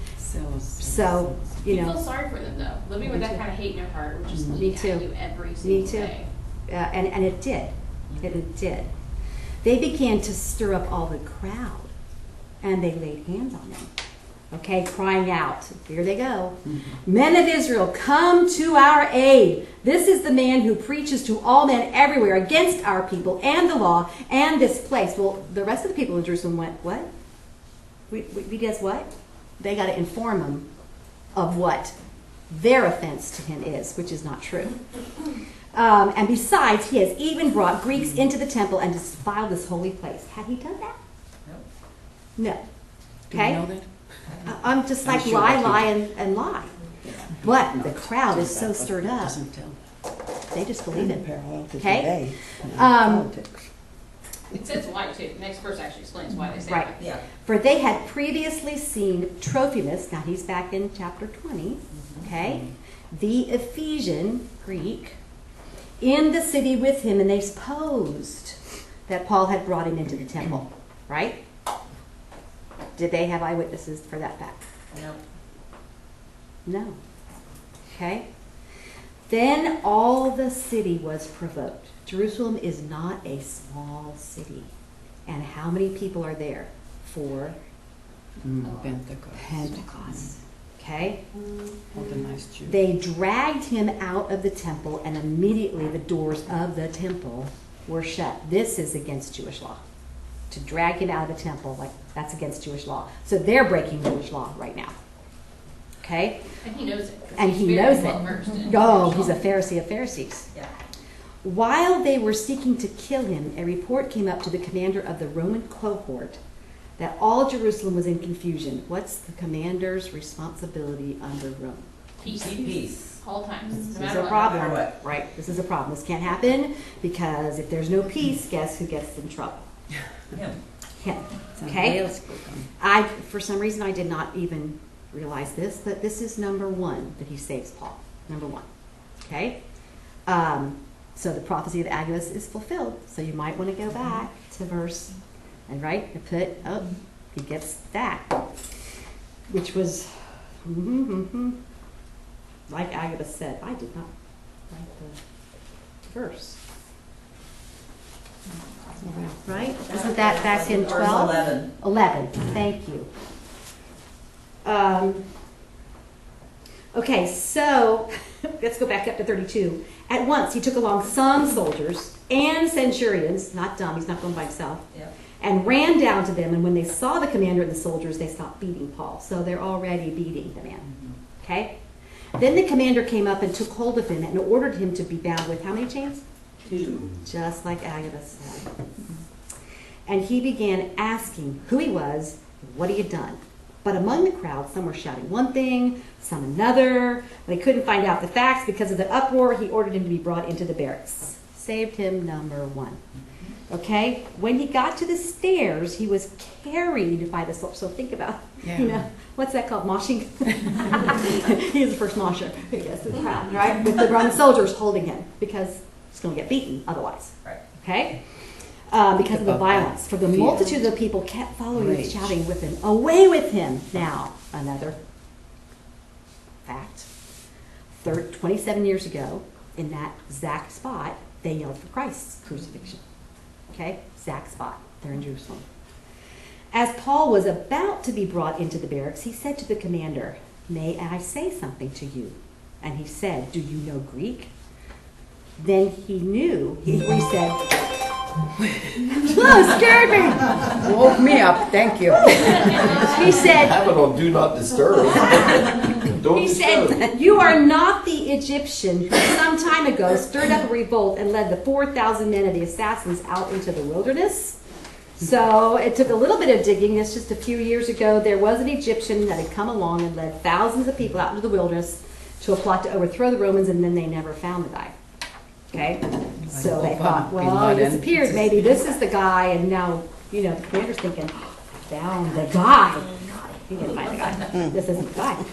So, you You feel know, sorry for them, though. Living with that kind of hate in your heart would just Me eat too. at you every single too. day. and it did. It did. They began to stir up all the crowd, and they laid hands on them. Okay, crying out. Here they go. Men of Israel, come to our aid. This is the man who preaches to all men everywhere against our people and the law and this place. Well, the rest of the people in Jerusalem went, what? We does what? They got to inform him of what their offense to him is, which is not true. And besides, he has even brought Greeks into the temple and defiled this holy place. Had he done that? No. Do you Okay? know that? I'm just like I'm sure lie, that lie, and lie. But the crowd is so stirred up, Doesn't tell. they just believe it. Parallel to Okay. today. Politics. It says why, too. The next verse actually explains why they say Right. that. Yeah. For they had previously seen Trophimus, now he's back in chapter 20, okay, the Ephesian Greek, in the city with him, and they supposed that Paul had brought him into the temple, right? Did they have eyewitnesses for that fact? No. No. Okay. Then all the city was provoked. Jerusalem is not a small city. And how many people are there for Pentecost? Okay. Organized Jews. They dragged him out of the temple, and immediately the doors of the temple were shut. This is against Jewish law. To drag him out of the temple, like, that's against Jewish law. So they're breaking Jewish law right now. Okay? And he knows it. And He's he very knows well it. versed in Oh, Jewish he's a law. Pharisee of Pharisees. Yeah. While they were seeking to kill him, a report came up to the commander of the Roman cohort that all Jerusalem was in confusion. What's the commander's responsibility under Rome? Peace. Peace. All times. This No is matter a what. problem, matter what. right? This is a problem. This can't happen because if there's no peace, guess who gets in trouble? Yeah. Him. Okay? For some reason, I did not even realize this, but this is number one that he saves Paul. Number one. Okay? So the prophecy of Agabus is fulfilled. So you might want to go back to verse, and right, and put, he gets that. Which was, like Agabus said, I did not write the verse. Right? Isn't that back in Verse 12? 11. 11, thank you. Okay, so let's go back up to 32. At once he took along some soldiers and centurions, not dumb, he's not going by himself, Yep. and ran down to them. And when they saw the commander and the soldiers, they stopped beating Paul. So they're already beating the man. Okay? Then the commander came up and took hold of him and ordered him to be bound with how many chains? 2. Just like Agabus said. And he began asking who he was, what he had done. But among the crowd, some were shouting one thing, some another. When they couldn't find out the facts because of the uproar, he ordered him to be brought into the barracks. Saved him, number one. Okay? When he got to the stairs, he was carried by the soldiers. So think about, what's that called? Moshing? He was the first mosher, I guess, in the crowd, right? With the Roman soldiers holding him because he's going to get beaten otherwise. Right. Okay? Because of the violence. For the multitude of the people kept following and shouting with him, away with him. Now, another fact. 27 years ago, in that exact spot, they yelled for Christ's crucifixion. Okay? Exact spot. They're in Jerusalem. As Paul was about to be brought into the barracks, he said to the commander, may I say something to you? And he said, do you know Greek? Then he knew, he said, oh, scared me. Woke me up, thank you. He said, Have it on do not disturb. Don't he disturb. said, you are not the Egyptian who some time ago stirred up a revolt and led the 4,000 men of the assassins out into the wilderness. So it took a little bit of digging. It's just a few years ago, there was an Egyptian that had come along and led thousands of people out into the wilderness to a plot to overthrow the Romans, and then they never found the guy. Okay? So they thought, well, he disappeared. Maybe this is the guy, and now, the commander's thinking, found the guy. He didn't find the guy. This isn't the guy.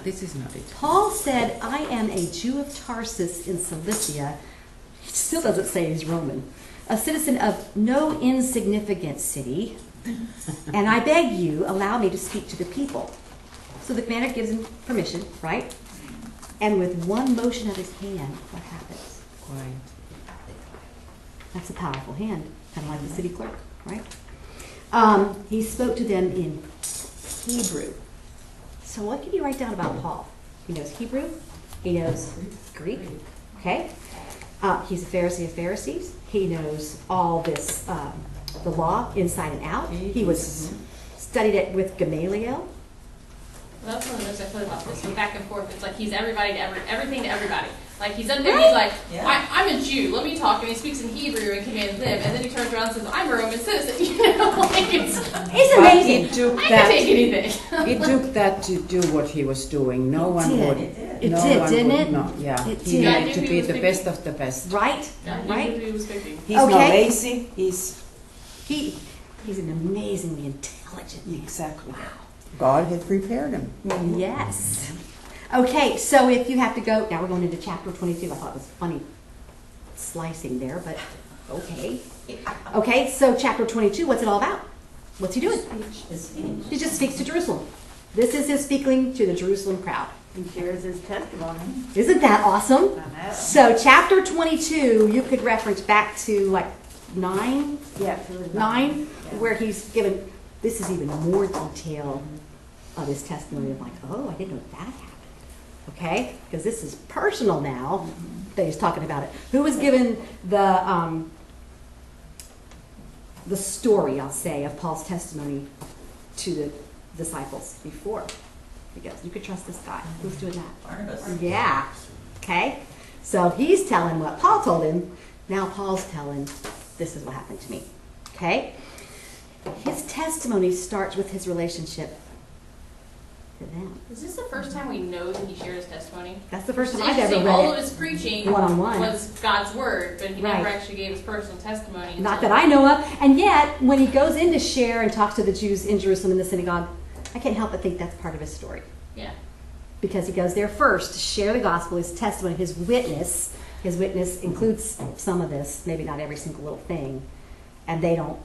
This is not it. Paul said, I am a Jew of Tarsus in Cilicia. He still doesn't say he's Roman. A citizen of no insignificant city. And I beg you, allow me to speak to the people. So the commander gives him permission, right? And with one motion of his hand, what happens? Quiet. That's a powerful hand, kind of like the city clerk, right? He spoke to them in Hebrew. So what can you write down about Paul? He knows Hebrew. He knows Greek. Okay? He's a Pharisee of Pharisees. He knows all this, the law inside and out. He was studied it with Gamaliel. Well, that's one of the notes I put about this. Back and forth. It's like he's everybody to everything to everybody. Like he's up there, he's like, I'm a Jew, let me talk. And he speaks in Hebrew and commands them. And then he turns around and says, I'm a Roman citizen. It's amazing. It took I that. can take anything. It took that to do what he was doing. No one would. It no did, one didn't would it? not. Yeah, It he did. needed to be the best of the best. Right? Yeah, Right? he was thinking. He's not Okay. lazy. He's He's an amazingly intelligent man. exactly. God had prepared him. Yes. Okay, so if you have to go, now we're going into chapter 22. I thought it was funny slicing there, but Okay. Okay, so chapter 22, what's it all about? What's he doing? He just speaks to Jerusalem. This is him speaking to the Jerusalem crowd. He shares his testimony. Isn't that awesome? I know. So chapter 22, you could reference back to like 9, Yeah, it was 9, Yeah. where he's given, this is even more detail of his testimony of like, oh, I didn't know that happened. Okay? Because this is personal now that he's talking about it. Who was given the story, I'll say, of Paul's testimony to the disciples before? Because you could trust this guy. Who's doing that? Barnabas. Yeah. Okay? So he's telling what Paul told him. Now Paul's telling, this is what happened to me. Okay? His testimony starts with his relationship to them. Is this the first time we know that he shared his testimony? That's the first time It's I've ever interesting, all read of it. his preaching One-on-one. was God's word, but he never Right. actually gave his personal testimony. Not until- that I know of. And yet, when he goes in to share and talks to the Jews in Jerusalem in the synagogue, I can't help but think that's part of his story. Yeah. Because he goes there first to share the gospel, his testimony, his witness. His witness includes some of this, maybe not every single little thing, and they don't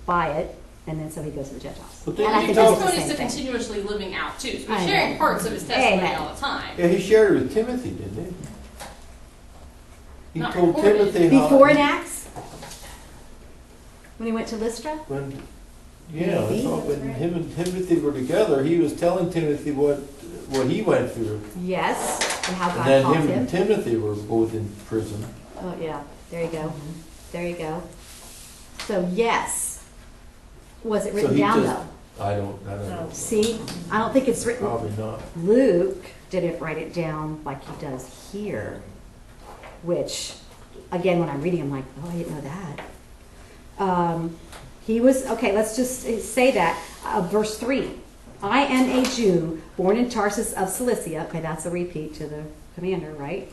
buy it, and then so he goes to the Gentiles. But And then I he think His he did the testimony is same to thing. continuously living out too. So I he's know. sharing parts of his testimony Amen. all the time. Yeah, he shared it with Timothy, didn't he? He Not told recorded. Timothy how. Before in Acts, when he went to Lystra, When, yeah, Maybe. I thought when him and Timothy were together, he was telling Timothy what he went through. yes, and how And God then called him him. and Timothy were both in prison. Oh yeah, there you go, there you go. So yes, was it So written he down just- though? I don't know. See, I don't think it's written. Probably not. Luke didn't write it down like he does here, which, again, when I'm reading, I'm like, oh, I didn't know that. He was, okay, let's just say that. Verse 3, I am a Jew, born in Tarsus of Cilicia. Okay, that's a repeat to the commander, right?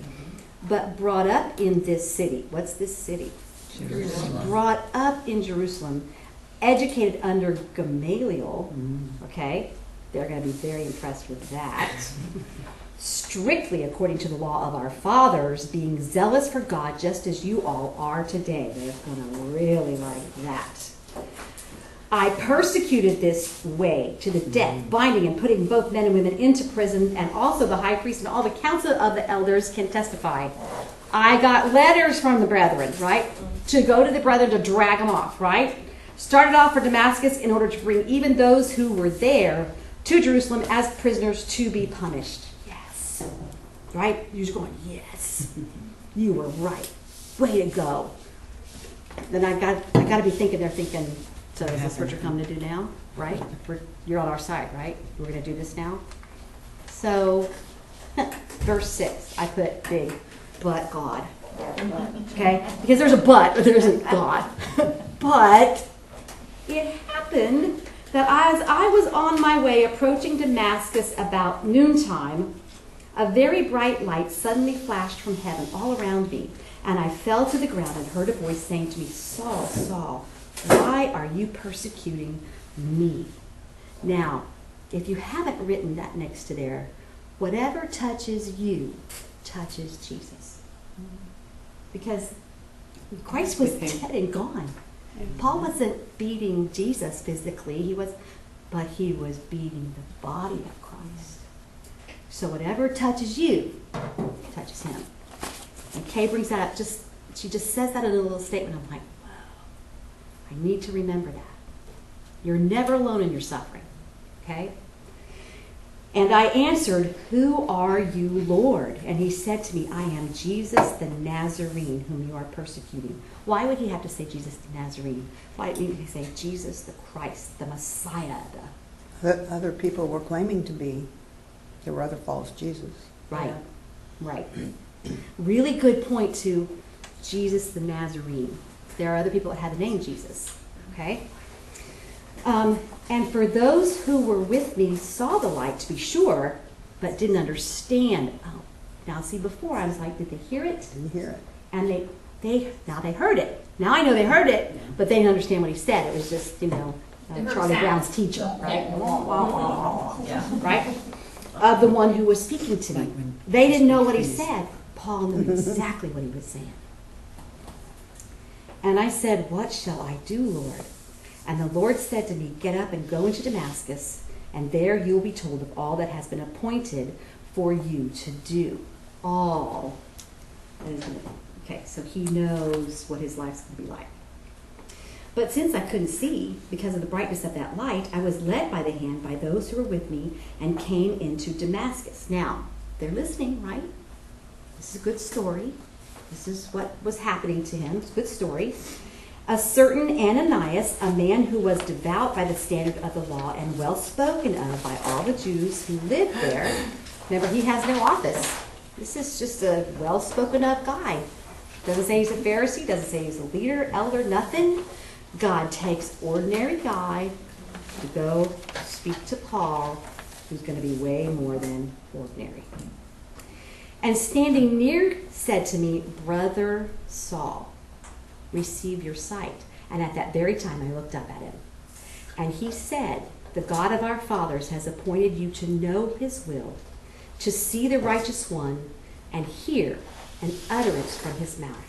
But brought up in this city. What's this city? Jerusalem. Brought up in Jerusalem, educated under Gamaliel. Okay, they're going to be very impressed with that. Strictly according to the law of our fathers, being zealous for God just as you all are today. They're going to really like that. I persecuted this way to the death, binding and putting both men and women into prison, and also the high priest and all the council of the elders can testify. I got letters from the brethren, right? To go to the brethren to drag them off, right? Started off for Damascus in order to bring even those who were there to Jerusalem as prisoners to be punished. Yes. Right? You're just going, yes. You were right. Way to go. Then I got to be thinking, they're thinking, so is this what you're coming to do now? Right? You're on our side, right? We're going to do this now? So, verse 6, I put big, but God. Okay? Because there's a but there isn't God. But it happened that as I was on my way approaching Damascus about noontime, a very bright light suddenly flashed from heaven all around me, and I fell to the ground and heard a voice saying to me, Saul, Saul, why are you persecuting me? Now, if you haven't written that next to there, whatever touches you touches Jesus. Because Christ was dead and gone. Paul wasn't beating Jesus physically, but he was beating the body of Christ. So whatever touches you touches him. And Kay brings that up, she just says that in a little statement. I'm like, wow, I need to remember that. You're never alone in your suffering, okay? And I answered, who are you, Lord? And he said to me, I am Jesus the Nazarene, whom you are persecuting. Why would he have to say Jesus the Nazarene? Why didn't he say Jesus the Christ, the Messiah? That other people were claiming to be. There were other false Jesus. Right, right. Really good point to Jesus the Nazarene. There are other people that had the name Jesus, okay? And for those who were with me saw the light, to be sure, but didn't understand. Oh, now see, before I was like, did they hear it? Didn't hear it. And now they heard it. Now I know they heard it, but they didn't understand what he said. It was just, They heard Charlie sound. Brown's teacher, right? Yeah. Right? The one who was speaking to me. They didn't know what he said. Paul knew exactly what he was saying. And I said, what shall I do, Lord? And the Lord said to me, get up and go into Damascus, and there you will be told of all that has been appointed for you to do. All. Okay, so he knows what his life's going to be like. But since I couldn't see, because of the brightness of that light, I was led by the hand by those who were with me and came into Damascus. Now, they're listening, right? This is a good story. This is what was happening to him. It's a good story. A certain Ananias, a man who was devout by the standard of the law and well spoken of by all the Jews who lived there. Remember, he has no office. This is just a well spoken of guy. Doesn't say he's a Pharisee, doesn't say he's a leader, elder, nothing. God takes ordinary guy to go speak to Paul, who's going to be way more than ordinary. And standing near said to me, Brother Saul, receive your sight. And at that very time I looked up at him. And he said, the God of our fathers has appointed you to know his will, to see the righteous one, and hear an utterance from his mouth.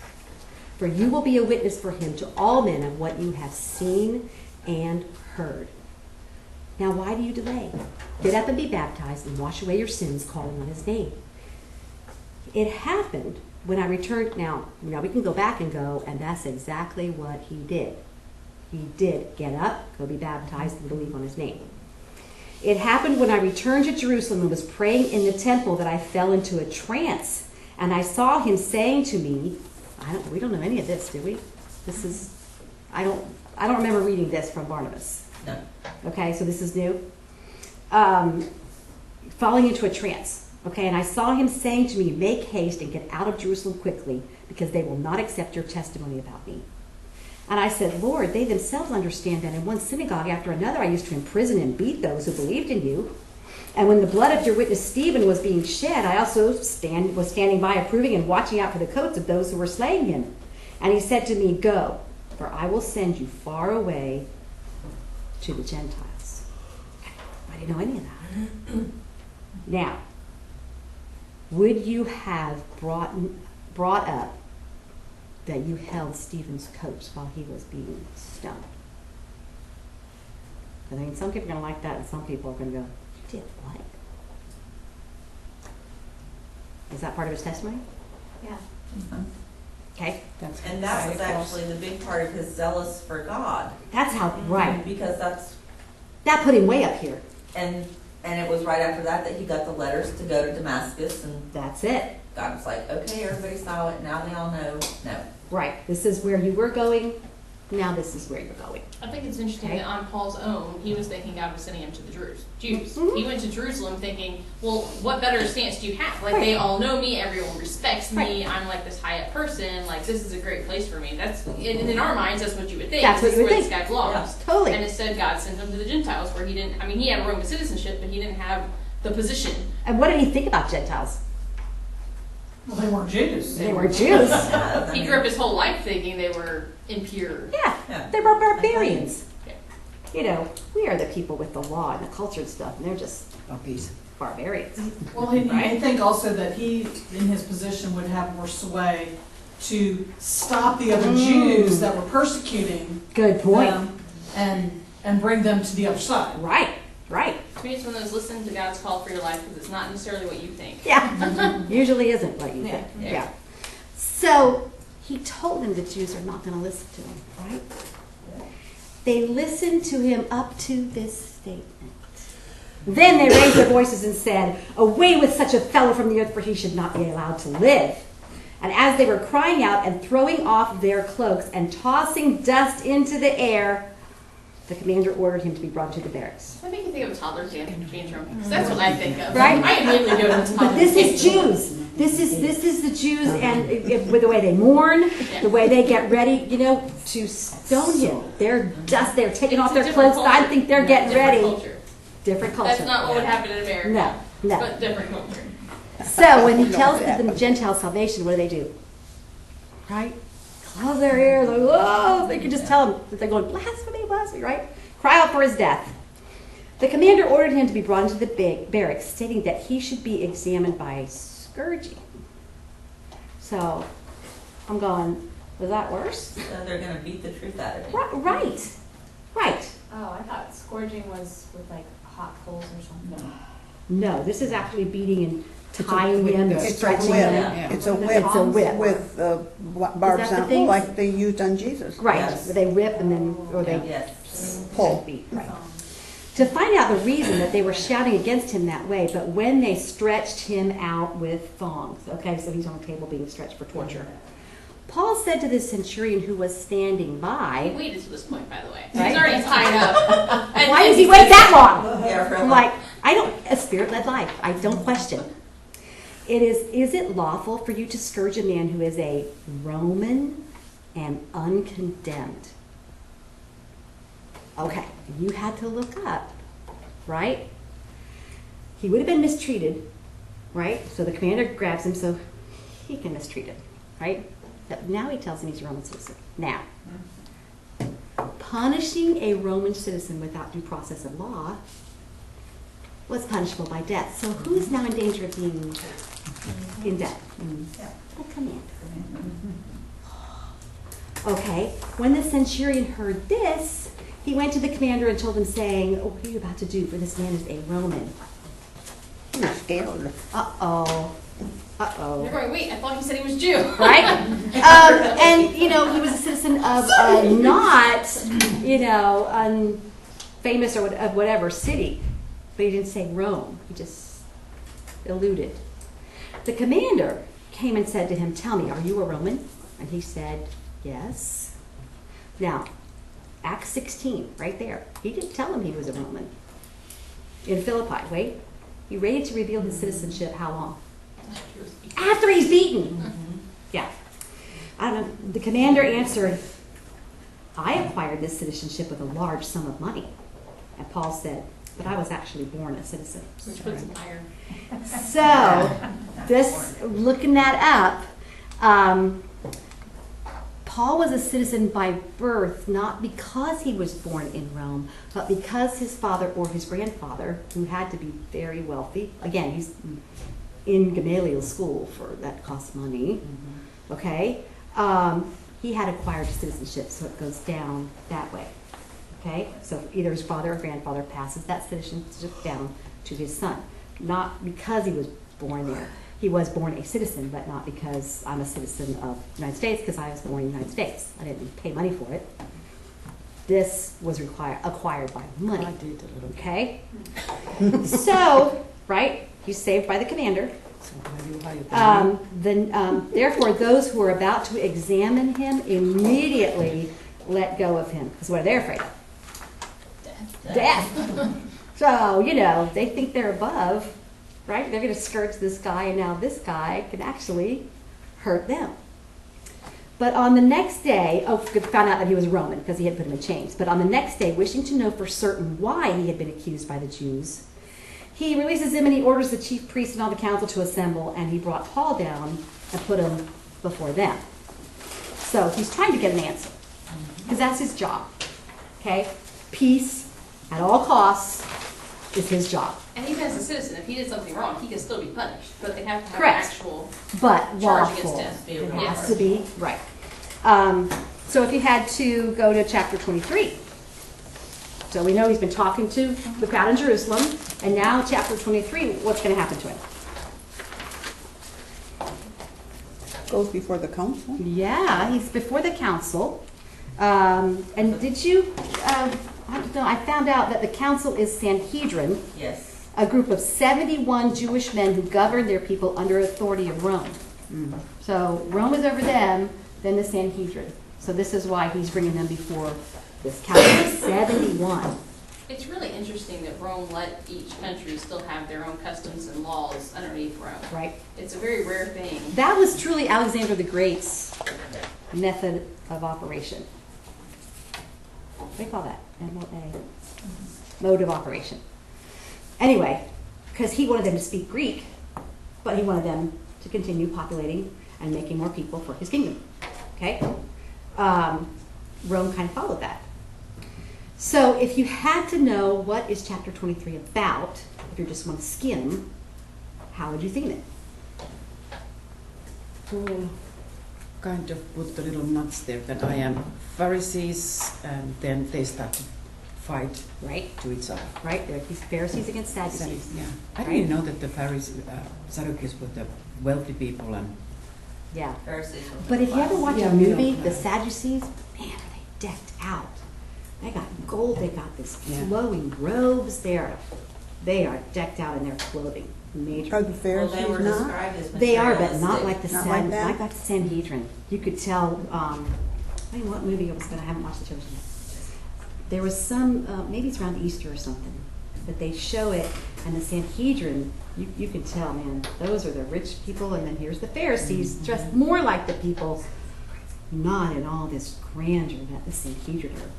For you will be a witness for him to all men of what you have seen and heard. Now why do you delay? Get up and be baptized and wash away your sins, calling on his name. It happened when I returned. Now we can go back and go, and that's exactly what he did. He did get up, go be baptized, and believe on his name. It happened when I returned to Jerusalem and was praying in the temple that I fell into a trance, and I saw him saying to me, we don't know any of this, do we? I don't remember reading this from Barnabas. No. Okay, so this is new. Falling into a trance. Okay, and I saw him saying to me, make haste and get out of Jerusalem quickly, because they will not accept your testimony about me. And I said, Lord, they themselves understand that in one synagogue after another I used to imprison and beat those who believed in you. And when the blood of your witness Stephen was being shed, I also was standing by approving and watching out for the coats of those who were slaying him. And he said to me, go, for I will send you far away to the Gentiles. Okay, I didn't know any of that. Now, would you have brought up that you held Stephen's coats while he was being stoned? I mean, some people are going to like that, and some people are going to go, you did what? Is that part of his testimony? Yeah. Okay. And that was actually the big part of his zealous for God. That's how, right. Because That put him way up here. and it was right after that he got the letters to go to Damascus, and That's it. God was like, okay, everybody saw it, now they all know. No. Right. This is where you were going. Now this is where you're going. I think it's interesting Okay. that on Paul's own, he was thinking God was sending him to the Jews. Mhm. He went to Jerusalem thinking, well, what better stance do you have? Like, Right. they all know me, everyone respects me, Right. I'm like this high up person, like, this is a great place for me. That's, in our minds, that's what you would think. That's what This you is would where think. this guy belongs. Totally. And instead, God sent him to the Gentiles, where he didn't, he had Roman citizenship, but he didn't have the position. And what did he think about Gentiles? Well, they weren't Jews. They were Jews. Yeah, I He mean, grew up his whole life thinking they were impure. Yeah. Yeah. They were barbarians. Yeah. You know, we are the people with the law and the culture and stuff, and they're just Puppies. barbarians. Well, I Right. think also that he, in his position, would have more sway to stop the other Jews that were persecuting Good point. them and bring them to the other side. Right. Right. To me, it's one of those listen to God's call for your life, because it's not necessarily what you think. Yeah. Usually isn't what you Yeah. think. Yeah. Yeah. So he told them the Jews are not going to listen to him, right? They listened to him up to this statement. Then they raised their voices and said, away with such a fellow from the earth, for he should not be allowed to live. And as they were crying out and throwing off their cloaks and tossing dust into the air, the commander ordered him to be brought to the barracks. That makes me think of a toddler tantrum. 'Cause that's what I think of. Right. I immediately go to the But toddler this is tantrum. Jews. This is the Jews, and with the way they mourn, the way they get ready, to stone him. They're taking off It's a their different clothes. I culture. think they're getting Different ready. culture. Different culture. That's not what would happen in America. No. But different culture. So when he tells the Gentiles salvation, what do? Right? Close their ears. Like, whoa! They can just tell them that they're going blasphemy, blasphemy, right? Cry out for his death. The commander ordered him to be brought into the barracks, stating that he should be examined by scourging. So I'm going, Was that worse? So they're gonna beat the truth out of you. Right. Right. Oh, I thought scourging was with like hot coals or something. No, this is actually beating and tying him and It's a stretching whip. him. It's a whip. It's a whip. With barbed Is that the sound, thing? like they used on Jesus. Right. Yes. They whip and then, or they Yes. Pull. beat. Right. To find out the reason that they were shouting against him that way, but when they stretched him out with thongs, okay, so he's on a table being stretched for torture. Paul said to the centurion who was standing by, He waited to this point, by the way. Right? He's already tied up. And why then does he wait that long? Yeah, I'm really. like, a spirit-led life. I don't question. Is it lawful for you to scourge a man who is a Roman and uncondemned? Okay, you had to look up, right? He would have been mistreated, right? So the commander grabs him so he can mistreat him, right? But now he tells him he's a Roman citizen. Now, punishing a Roman citizen without due process of law was punishable by death. So who's now in danger of being in death? The commander. Okay, when the centurion heard this, he went to the commander and told him, saying, "Oh, what are you about to do? For this man is a Roman." He was scared. Uh-oh. Uh-oh. They're going, wait, I thought he said he was Jew. Right? And, he was a citizen of not, famous or of whatever city. But he didn't say Rome. He just eluded. The commander came and said to him, "Tell me, are you a Roman?" And he said, "Yes." Now, Acts 16, right there. He didn't tell him he was a Roman. In Philippi, wait. He waited to reveal his citizenship how long? After he's beaten. Yeah. I don't know. The commander answered, "I acquired this citizenship with a large sum of money." And Paul said, "But I was actually born a citizen." Which puts him higher. So, looking that up, Paul was a citizen by birth, not because he was born in Rome, but because his father or his grandfather, who had to be very wealthy, again, he's in Gamaliel's school, for that costs money, okay? He had acquired citizenship, so it goes down that way, okay? So either his father or grandfather passes that citizenship down to his son, not because he was born there. He was born a citizen, but not because I'm a citizen of the United States, because I was born in the United States. I didn't pay money for it. This was acquired by money. I did a little. Okay? So, right, he's saved by the commander. Therefore, those who are about to examine him immediately let go of him. Because what are they afraid of? Death. So, they think they're above, right? They're going to scourge this guy, and now this guy can actually hurt them. But on the next day, found out that he was Roman because he had put him in chains. But on the next day, wishing to know for certain why he had been accused by the Jews, he releases him and he orders the chief priests and all the council to assemble, and he brought Paul down and put him before them. So he's trying to get an answer because that's his job. Okay? Peace at all costs is his job. And even as a citizen, if he did something wrong, he can still be punished. But they have to have Correct. an actual But charge against lawful. him. It Yes. has to be right. So if you had to go to chapter 23. So we know he's been talking to the crowd in Jerusalem, and now chapter 23, what's going to happen to him? Goes before the council. Yeah, he's before the council. And did you, I found out that the council is Sanhedrin, Yes. a group of 71 Jewish men who govern their people under authority of Rome. So Rome is over them, then the Sanhedrin. So this is why he's bringing them before this council. 71. It's really interesting that Rome let each country still have their own customs and laws underneath Rome. Right. It's a very rare thing. That was truly Alexander the Great's method of operation. What do you call that? MOA. Mode of operation. Anyway, because he wanted them to speak Greek, but he wanted them to continue populating and making more people for his kingdom. Okay? Rome kind of followed that. So if you had to know what is chapter 23 about, if you just want to skim, how would you theme it? kind of put the little nuts there that I am Pharisees, and then they start to fight Right, to each other. right. There are these Pharisees against Sadducees. Yeah, I Right. didn't know that the Pharisees, Sadducees were the wealthy people, and Yeah. Pharisees were But if you ever watch Yeah, a movie, middle the class. Sadducees, man, are they decked out. They got gold, they got this Yeah. flowing robes, they are decked out in their clothing. Major. Are the Well, Pharisees they were not? described as They are, but not materialistic. like the Not like that? not like the Sanhedrin. You could tell. I don't know what movie it was, but I haven't watched the television yet. There was some, maybe it's around Easter or something, but they show it, and the Sanhedrin. You can tell, man. Those are the rich people, and then here's the Pharisees dressed more like the people, not in all this grandeur that the Sanhedrin are.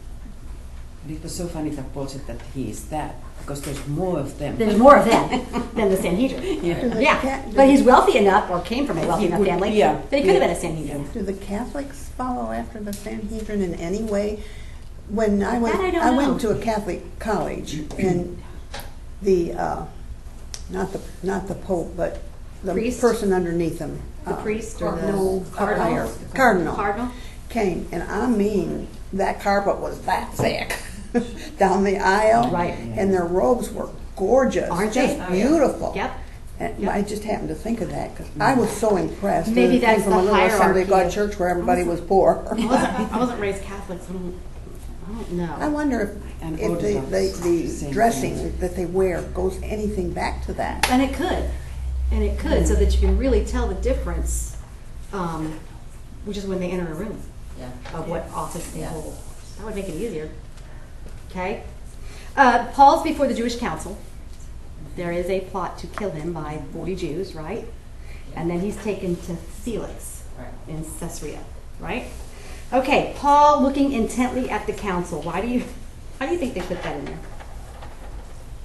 And it was so funny that Paul said that he is that, because there's more of them. There's more of them than the Sanhedrin. Yeah. Yeah, but he's wealthy enough, or came from a wealthy He enough could- family, yeah, that he could have yeah. been a Sanhedrin. Do the Catholics follow after the Sanhedrin in any way? When I went, That I don't I know. went to a Catholic college, and the not the Pope, but the Priest? person underneath him, The priest or the no, cardinal? higher, cardinal, Cardinal? came, and I mean that carpet was that thick down the aisle, Right. and their robes were gorgeous, Aren't they? just beautiful. Yep. And Yep. I just happened to think of that because I was so impressed. Maybe It came that's from the a little Assembly of hierarchy God of- church where everybody was poor. I wasn't raised Catholic, so I don't know. I wonder And if Orthodox, the same dressing thing. that they wear goes anything back to that. And it could. And it could, so that you can really tell the difference, which is when they enter a room, Yeah. of what office they Yeah. hold. That would make it easier. Okay? Paul's before the Jewish council. There is a plot to kill him by 40 Jews, right? And then he's taken to Felix Right. in Caesarea, right? Okay, Paul looking intently at the council. Why do you think they put that in there?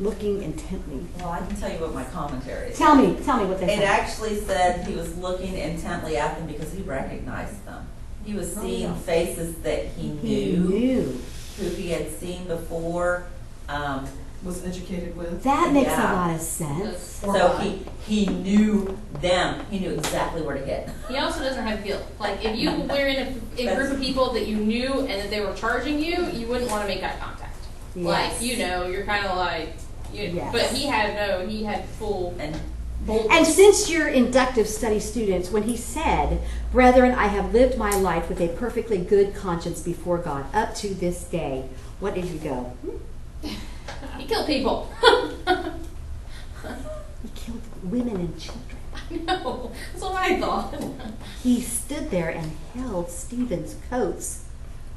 Looking intently. Well, I can tell you what my commentary is. Tell me what they It said. actually said he was looking intently at them because he recognized them. He was seeing faces that he He knew, knew. who he had seen before. Was educated with. That makes Yeah. a lot of sense. So he knew them. He knew exactly where to hit. He also doesn't have guilt. Like, if you were in a group of people that you knew and that they were charging you, you wouldn't want to make eye contact. Like, Yes. you're kind of like, Yes. but he had full And boldness. And since you're inductive study students, when he said, "Brethren, I have lived my life with a perfectly good conscience before God up to this day," what did you go? He killed people. He killed women and children. I know. That's what I thought. He stood there and held Stephen's coats.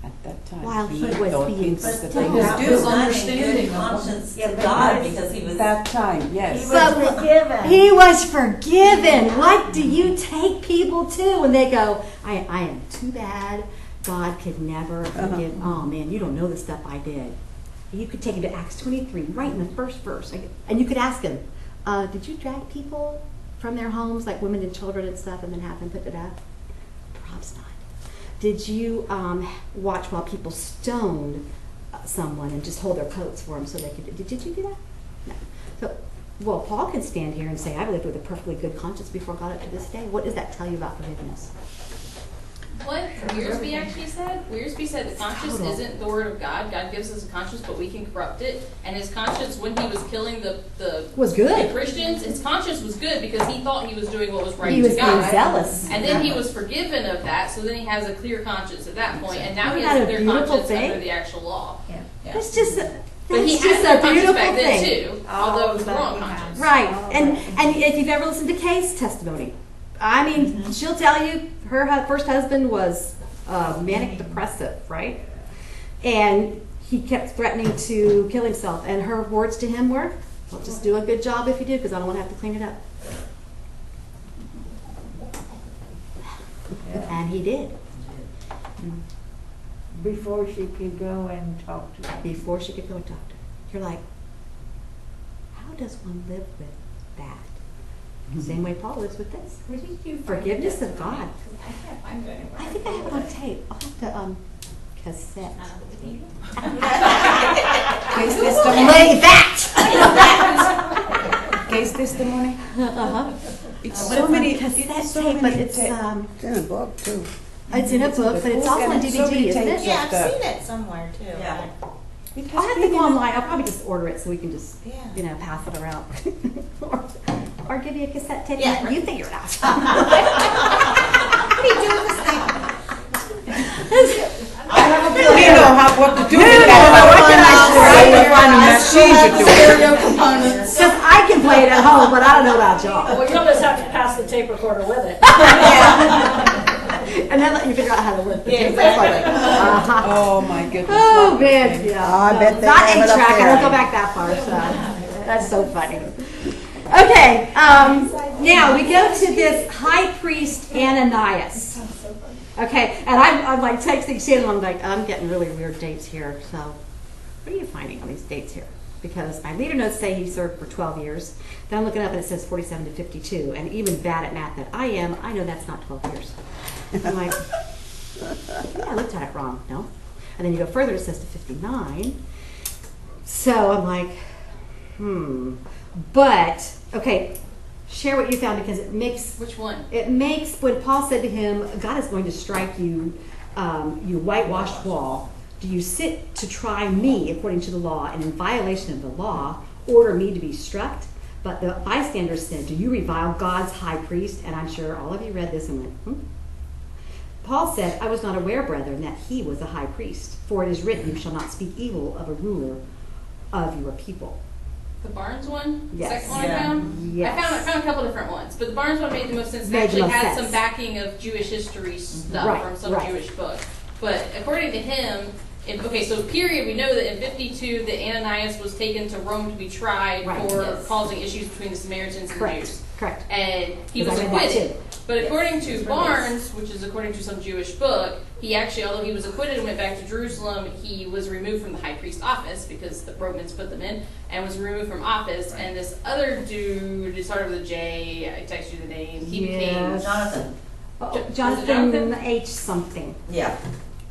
at that time, While he he was thought being it was the stoned. thing. that His was done in understanding good of what- conscience Yeah, to but God his- because he was. That time, yes. He was But forgiven. he was forgiven. What do you take people to when they go, I am too bad. God could never forgive. Oh man, you don't know the stuff I did. You could take him to Acts 23, right in the first verse, and you could ask him, did you drag people from their homes, like women and children and stuff, and then have them put to death? Perhaps not. Did you watch while people stoned someone and just hold their coats for them so they could? Did you do that? No. So, well, Paul can stand here and say, "I've lived with a perfectly good conscience before God up to this day." What does that tell you about forgiveness? What Wearsby actually said? Wearsby said the conscience Total. isn't the word of God. God gives us a conscience, but we can corrupt it. And his conscience, when he was killing the Was good. Christians, his conscience was good because he thought he was doing what was right He to was being God. zealous. And then he was forgiven of that, so then he has a clear conscience at that point, and now he Isn't has a that a clear beautiful conscience thing? under the actual law. Yeah. That's just But he that's had just that a conscience beautiful back then thing. too, although it was the but wrong we have- conscience. Right. Oh, And right. if you've ever listened to Kay's testimony, I mean, she'll tell you her first husband was manic depressive, right? And he kept threatening to kill himself. And her words to him were, "Well, just do a good job if you do, because I don't want to have to clean it up." And he did, Before she could go and talk to him. before she could go to a doctor. You're like, how does one live with that? Same way Paul lives with this. Where did you find Forgiveness this? of God. I can't find it anywhere. I think I have it on tape. I'll have to cassette. Case testimony. Play that. Case testimony. Uh-huh. It's But so it's many. on cassette It's so tape, but many it's It's in a book too. It's in a book, but it's also on DVD, isn't it? Yeah, I've seen it somewhere too. Yeah. I'll have to go online. I'll probably just order it so we can just, Yeah. pass it around. or give you a cassette tape. Yeah. You figure it out. What are you doing with this thing? We know what to do with that. Stereo components. Because I can play it at home, but I don't know about y'all. Well, you'll just have to pass the tape recorder with it. And then let you figure out how to live the tape. Oh my goodness. Oh, man. Yeah. I bet they Not have it up 8-track. I there. don't go back that far. So that's so funny. Okay. Now we go to this high priest Ananias. Okay. And I'm like texting Shannon. I'm like, I'm getting really weird dates here. So what are you finding on these dates here? Because my leader notes say he served for 12 years. Then I'm looking up and it says 47 to 52. And even bad at math that I am, I know that's not 12 years. I'm like, yeah, I looked at it wrong. No. And then you go further, it says to 59. So I'm like, But, okay, share what you found because it makes... Which one? It makes, when Paul said to him, God is going to strike you, you whitewashed wall. Do you sit to try me according to the law, and in violation of the law, order me to be struck? But the bystanders said, do you revile God's high priest? And I'm sure all of you read this and went, Paul said, I was not aware, brethren, that he was a high priest. For it is written, you shall not speak evil of a ruler of your people. The Barnes one? Yes. The second one I found? Yes. I found a couple different ones, but the Barnes one made the most sense. It Made the actually most had sense. some backing of Jewish history stuff from some Jewish book. But according to him, so period, we know that in 52 that Ananias was taken to Rome to be tried for causing issues between the Samaritans and the Jews. Correct. And he was acquitted. But according to Barnes, which is according to some Jewish book, he actually, although he was acquitted and went back to Jerusalem, he was removed from the high priest office because the Romans put them in, and was removed from office. And this other dude, who started with a J, I texted you the name, he became... Jonathan. Jonathan H. something. Yeah.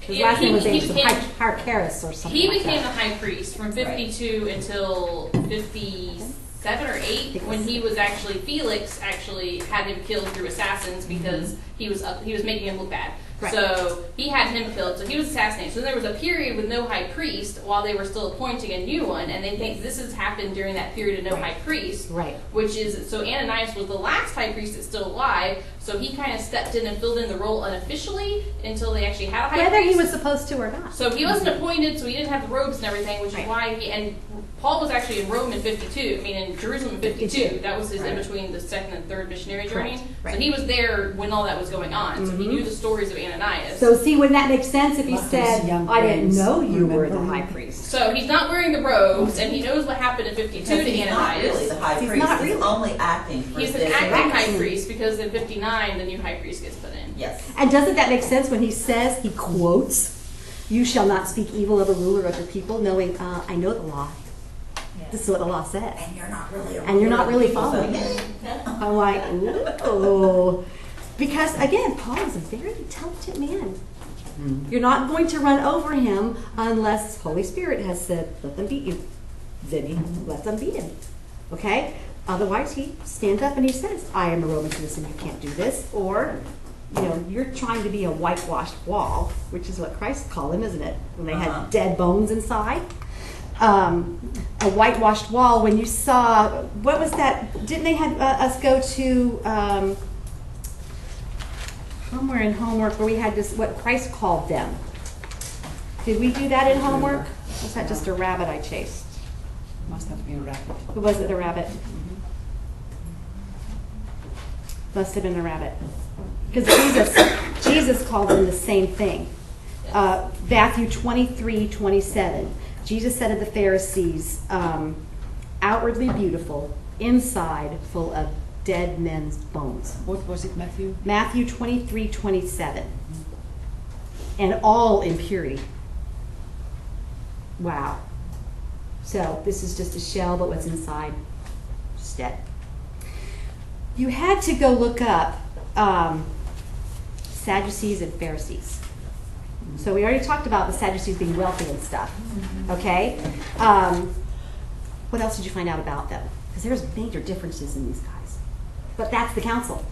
His last name was H. Harkaris or something. He like became that. the high priest from 52 until 57 or 8, when he was actually Felix actually had him killed through assassins because he was making him look bad. Right. So he had him killed. So he was assassinated. So then there was a period with no high priest while they were still appointing a new one, and they think this has happened during that period of no high priest. Right. Which is, so Ananias was the last high priest that's still alive, so he kind of stepped in and filled in the role unofficially until they actually had a high priest. Whether he was supposed to or not. So he wasn't appointed, so he didn't have the robes and everything, which is why and Paul was actually in Rome in 52, in Jerusalem in 52. That was his in between the second and third missionary journey. Right. So he was there when all that was going on, so he knew the stories of Ananias. So see, wouldn't that make sense if he Like said, those young I didn't friends, know you were remember? the high priest? So he's not wearing the robes, and he knows what happened in 52 Because to he's not Ananias. really the high He's priest. not He's really. only acting for He's an this acting event. high priest because in 59 the new high priest gets put in. Yes. And doesn't that make sense when he says, he quotes, you shall not speak evil of a ruler of your people, knowing, I know the law. This is what the law says. And you're not really. And you're not really following So, it. yeah. I'm like, ooh. Because again, Paul is a very intelligent man. You're not going to run over him unless Holy Spirit has said, let them beat you. Then he let them beat him. Okay? Otherwise, he stands up and he says, I am a Roman citizen, you can't do this. Or, you're trying to be a whitewashed wall, which is what Christ called him, isn't it? When they had dead bones inside. A whitewashed wall, when you saw, what was that? Didn't they have us go to somewhere in homework where we had this, what Christ called them? Did we do that in homework? Was that just a rabbit I chased? Must have been a rabbit. Who was it, a rabbit? Must have been a rabbit. Because Jesus called them the same thing. Matthew 23:27. Jesus said of the Pharisees, outwardly beautiful, inside full of dead men's bones. What was it, Matthew? Matthew 23:27. And all impurity. Wow. So this is just a shell, but what's inside, just dead. You had to go look up Sadducees and Pharisees. So we already talked about the Sadducees being wealthy and stuff. Okay? What else did you find out about them? Because there's major differences in these guys. But that's the council.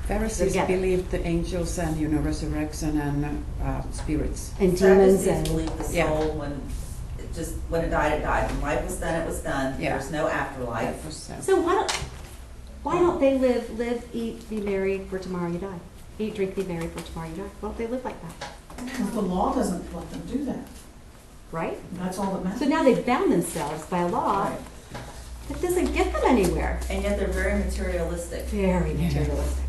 Pharisees together. believed the angels and resurrection and spirits. And demons Sadducees and believe the Yeah. soul when it died, it died. When life was done, it was done. Yeah. There's no afterlife. so why don't they live, eat, be merry, for tomorrow you die? Eat, drink, be merry, for tomorrow you die. Why don't they live like that? Because the law doesn't let them do that. Right? That's all that matters. So now they've bound themselves by a law Right. that doesn't get them anywhere. And yet they're very materialistic. Very materialistic.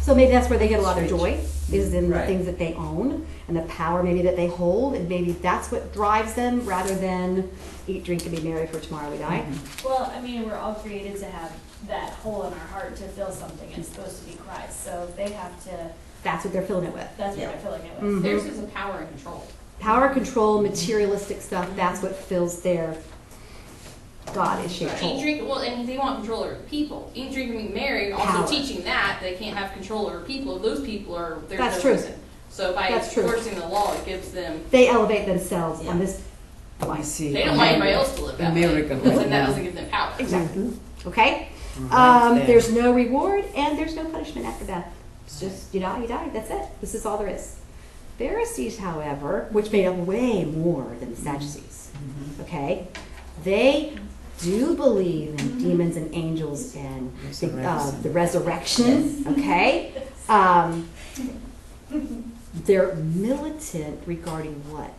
So maybe that's where they get a lot of joy, is in the Right. things that they own and the power maybe that they hold, and maybe that's what drives them rather than eat, drink, and be merry, for tomorrow we die. Well, I mean, we're all created to have that hole in our heart to feel something. It's supposed to be Christ. So if they have to, That's what they're filling it with. that's what Yeah. they're filling it with. Mhm. Theirs is a power and control. Power, control, materialistic stuff, that's what fills their God is shaped Eat, hole. drink, well, and they want control over people. Eat, drink, and be merry, also Power. teaching that they can't have control over people. Those people are, there's That's no true. reason. So by That's true. enforcing the law, it gives them, They elevate themselves on Yeah. this I see. they don't want anybody else to live A that way. miracle Because right then that now. doesn't give them power. Exactly. Okay? Right there. There's no reward and there's no punishment after death. It's just, you die, that's it. This is all there is. Pharisees, however, which made up way more than the Sadducees, okay? They do believe in demons and angels and the resurrection, okay? They're militant regarding what?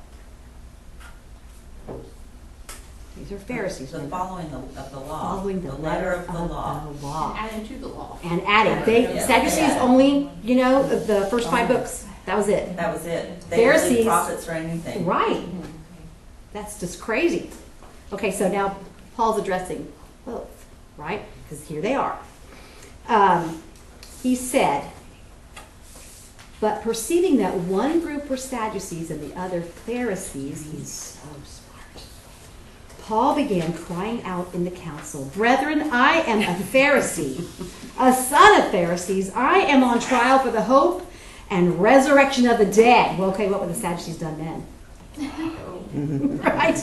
These are Pharisees. The remember? following of the law. Following the letter of the law. the law. And adding to the law. And adding. They Yeah. Sadducees Yeah. only, the first 5 books. That was it. That was it. They didn't Pharisees- believe prophets or anything. Right. That's just crazy. Okay, so now Paul's addressing both, right? Because here they are. He said, but perceiving that one group were Sadducees and the other Pharisees, he's so smart. Paul began crying out in the council, "Brethren, I am a Pharisee, a son of Pharisees. I am on trial for the hope and resurrection of the dead." Well, okay, what would the Sadducees done then? Right?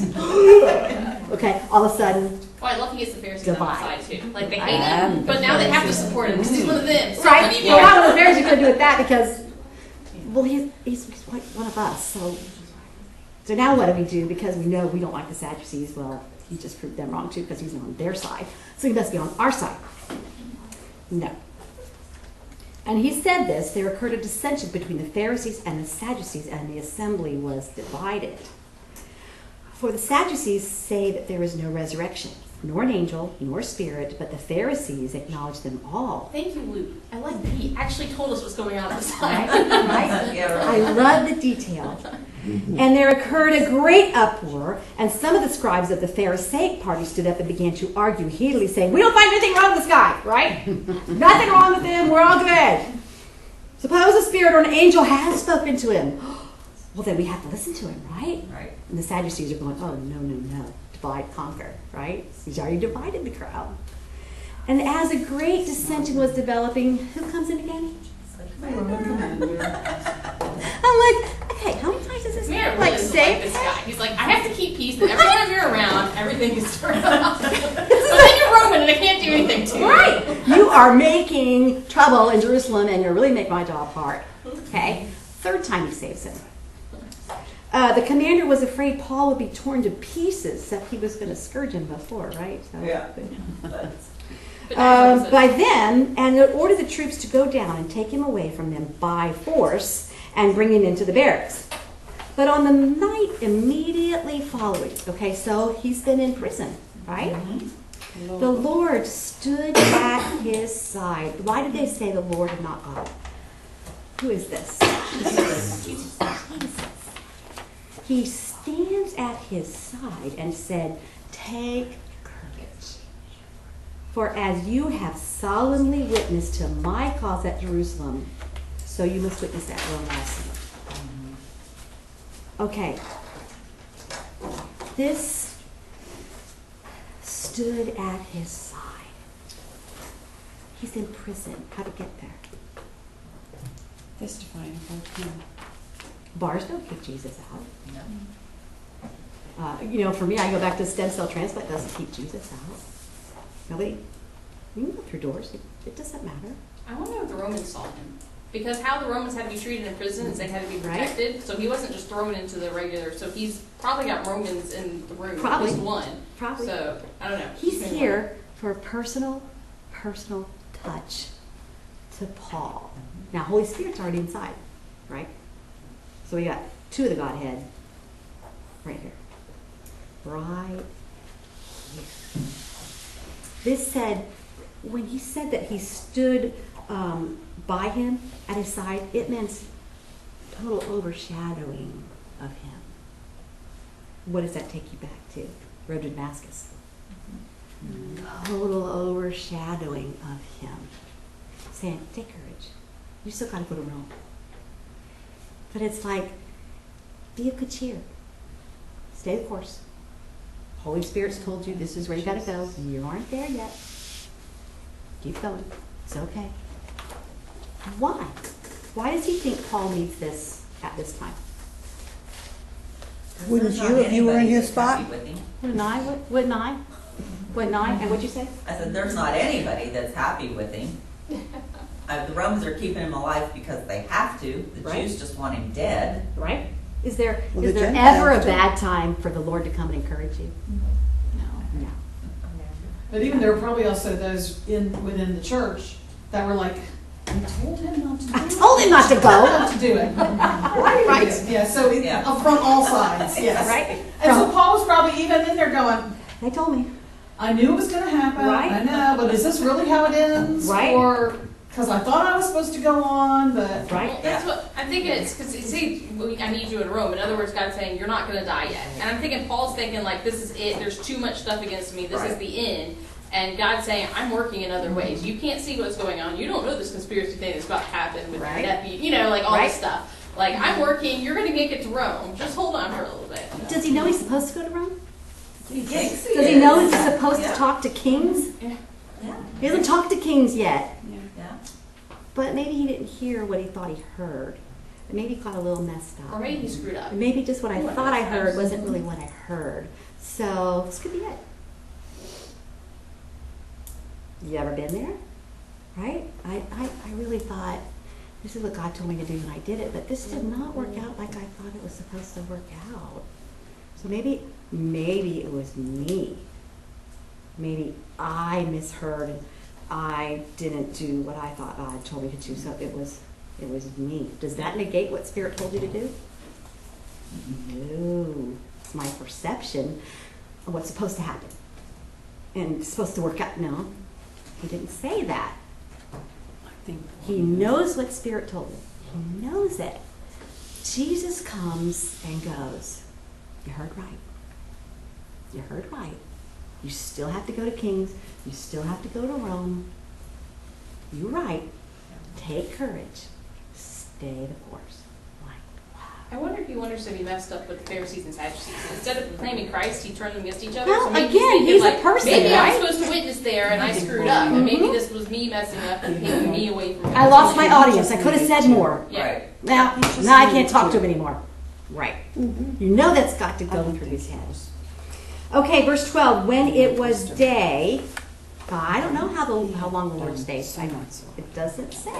Okay, all of a sudden, Oh, I love he gets the Pharisees on the Divide. side too. Like they hate him, but now they have to support him because he's one of them. So right? when he- Well, how are the Pharisees going to do with that? Because, well, he's like one of us. So now what do we do? Because we know we don't like the Sadducees. Well, he just proved them wrong too because he's on their side. So he must be on our side. No. And he said this, there occurred a dissension between the Pharisees and the Sadducees, and the assembly was divided. For the Sadducees say that there is no resurrection, nor an angel, nor spirit, but the Pharisees acknowledge them all. Thank you, Luke. I like that he actually told us what's going on this Right? time. Right? Yeah, right. I love the detail. And there occurred a great uproar, and some of the scribes of the Pharisaic party stood up and began to argue heatedly, saying, "We don't find anything wrong with this guy, right? Nothing wrong with him, we're all good. Suppose a spirit or an angel has spoken to him. Well, then we have to listen to him, right?" Right. And the Sadducees are going, "Oh, no. Divide, conquer," right? He's already divided the crowd. And as a great dissension was developing, who comes in again? I'm like, okay, how many times is this Man, really like doesn't say? like this guy. He's like, I have to keep peace, but every time you're around, everything is turned off. But then you're Roman, and I can't do anything to you. Right. You are making trouble in Jerusalem, and you're really making my job hard. Okay. Third time he saves him. The commander was afraid Paul would be torn to pieces, except he was going to scourge him before, right? So, Yeah. But now he by then, and ordered the troops to go down and take him away from them by force and bring him into the barracks. But on the night immediately following, okay, so he's been in prison, right? The Lord stood at his side. Why did they say the Lord and not God? Who is this? Jesus. He stands at his side and said, "Take courage. For as you have solemnly witnessed to my cause at Jerusalem, so you must witness at Rome also." Okay. This stood at his side. He's in prison. How'd he get there? Testifying about him. Bars don't kick Jesus out. No. For me, I go back to stem cell transplant. Doesn't keep Jesus out. Nobody. You can go through doors. It doesn't matter. I wonder if the Romans saw him. Because how the Romans had to be treated in prison is they had to be protected. So he wasn't just thrown into the regular. So he's probably got Romans in the room. Probably. At least one. Probably. So, I don't know. He's here for a personal touch to Paul. Now, Holy Spirit's already inside, right? So we got two of the Godhead right here. Right here. This said, when he said that he stood by him at his side, it meant total overshadowing of him. What does that take you back to? Road to Damascus. Total overshadowing of him. Saying, take courage. You still got to go to Rome. But it's like, be of good cheer. Stay the course. Holy Spirit's told you this is where you got to go. You aren't there yet. Keep going. It's okay. Why? Why does he think Paul needs this at this time? Wouldn't There's you not if you were in anybody his that's happy spot? with him. Wouldn't I? Wouldn't I? Wouldn't I? And what'd you say? I said, there's not anybody that's happy with him. The Romans are keeping him alive because they have to. The Right. Jews just want him dead. Right? Is there Well, is the there Gentiles ever a do. bad time for the Lord to come and encourage you? No. No. But even there were probably also those within the church that were like, "We told him not to do I it. told him not to go. Not to do it." Right. Yeah. So Yeah. from all sides, yes. Right? And so Paul was probably even in there going, They told me. I knew it was going to happen. Right. I know, but is this really how it ends? Right. Or because I thought I was supposed to go on, but Right? That's what I'm thinking. It's because see, I need you in Rome. In other words, God's saying you're not going to die yet. And I'm thinking Paul's thinking like, this is it. There's too much stuff against me. This is Right. the end. And God's saying, I'm working in other ways. You can't see what's going on. You don't know this conspiracy thing that's about to happen with Right. your nephew. You know, like all Right. this stuff. Like I'm working. You're going to make it to Rome. Just hold on for a little bit. Does he know he's supposed to go to Rome? He thinks he Does he is. know he's supposed Yeah. to talk to kings? Yeah. Yeah. He hasn't talked to kings yet. Yeah. But maybe he didn't hear what he thought he heard. Maybe he got a little messed Or up. maybe he screwed up. Maybe just what I thought I heard wasn't really what I heard. So this could be it. You ever been there? Right? I really thought this is what God told me to do and I did it, but this did not work out like I thought it was supposed to work out. So maybe it was me. Maybe I misheard and I didn't do what I thought God told me to do. So it was me. Does that negate what Spirit told you to do? No. It's my perception of what's supposed to happen. And it's supposed to work out. No, he didn't say that. I think He knows what Spirit told him. He knows it. Jesus comes and goes, you heard right. You heard right. You still have to go to kings. You still have to go to Rome. You're right. Take courage. Stay the course. Like, wow. I wonder if he wonders if he messed up with the Pharisees and Sadducees. Instead of proclaiming Christ, he turned them against each other. Well, so maybe again, thinking, he's a like, person, maybe right? I'm supposed to witness there and I screwed up. And maybe this was me messing up and taking me away from God. I lost my audience. I could have said more. Yeah. Right. Now I can't talk to him anymore. Right. You know that's got to go through his head. Okay, verse 12. When it was day, I don't know how long the Lord stays. It doesn't say.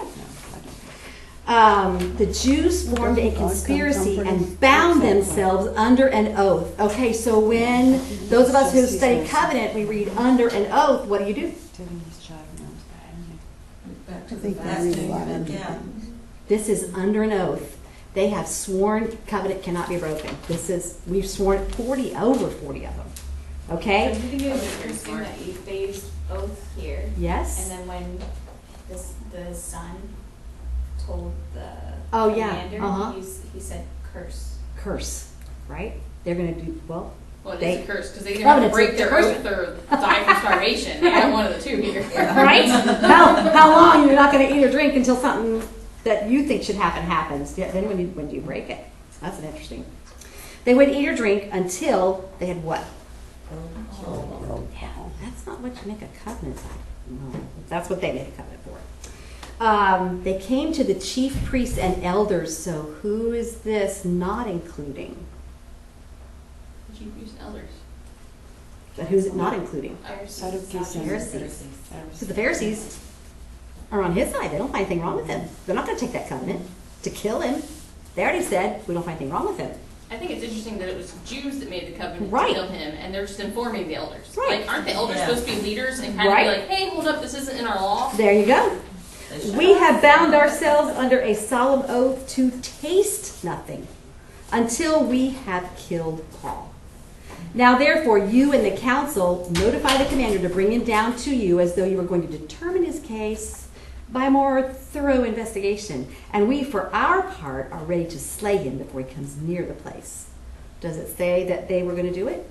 The Jews formed a conspiracy and bound themselves under an oath. Okay, so when those of us who study covenant, we read under an oath, what do you do? back to I the think fact. we read a lot of Yeah. This is under an oath. They have sworn covenant cannot be broken. We've sworn over 40 of them. Okay? So do you think it was interesting that they used oath here? Yes? And then when the son told the Oh, yeah. commander, Uh-huh. he said curse. Curse, right? They're going to do, well, Well, it They- is a curse because they either have to Covenant's break a their curse. oath or die from starvation. They got one of the two here. right? How long you're not going to eat or drink until something that you think should happen happens. Yeah, then when do you break it? That's an interesting. They wouldn't eat or drink until they had what? Yeah, that's not what you make a covenant like. No, that's what they made a covenant for. They came to the chief priests and elders. So who is this not including? Chief priests and elders. But who's it not including? Pharisees. Because the Pharisees, are on his side. They don't find anything wrong with him. They're not going to take that covenant to kill him. They already said, we don't find anything wrong with him. I think it's interesting that it was Jews that made the covenant Right. to kill him, and they're just informing the elders. Right. Like, aren't the elders Yeah. supposed to be leaders and kind Right. of be like, hey, hold up, this isn't in our law? There you go. They should. We have bound ourselves under a solemn oath to taste nothing until we have killed Paul. Now therefore, you and the council notify the commander to bring him down to you as though you were going to determine his case by a more thorough investigation. And we, for our part, are ready to slay him before he comes near the place. Does it say that they were going to do it?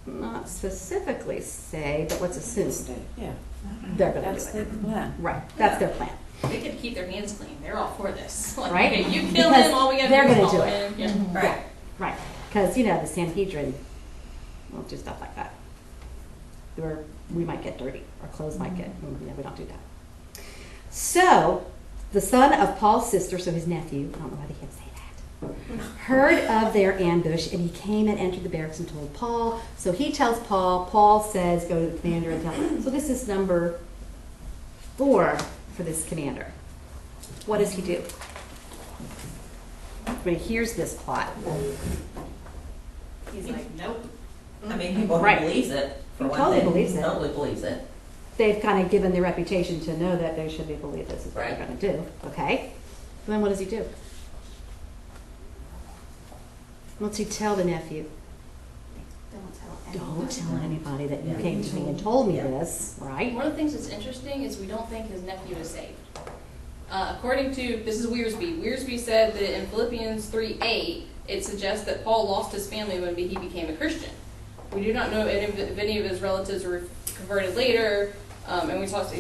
Not specifically say, but let's assume Yeah, they're going to that's do the it. plan. Right, that's their plan. They could keep their hands clean. They're all for this. Like, Right. okay, you kill Because him, all we got they're to do is gonna follow do it. him. Yeah. Right. Right, because, the Sanhedrin won't do stuff like that. Or we might get dirty. Our clothes might get, we don't do that. So, the son of Paul's sister, so his nephew, I don't know why they can't say that, heard of their ambush, and he came and entered the barracks and told Paul. So he tells Paul, Paul says, go to the commander and tell him. So this is number 4 for this commander. What does he do? When he hears this plot, He's like, nope. I mean, people Right. who believes it, for He one totally thing, believes it. totally believes it. they've kind of given their reputation to know that they should be believed this is what Right. they're going to do. Okay? Then what does he do? What's he tell the nephew? Don't tell anybody that you Yeah. came to me and told me Yeah. this, right? One of the things that's interesting is we don't think his nephew is saved. According to, this is Wiersbe. Wiersbe said that in Philippians 3:8, it suggests that Paul lost his family when he became a Christian. We do not know if any of his relatives were converted later, and we talked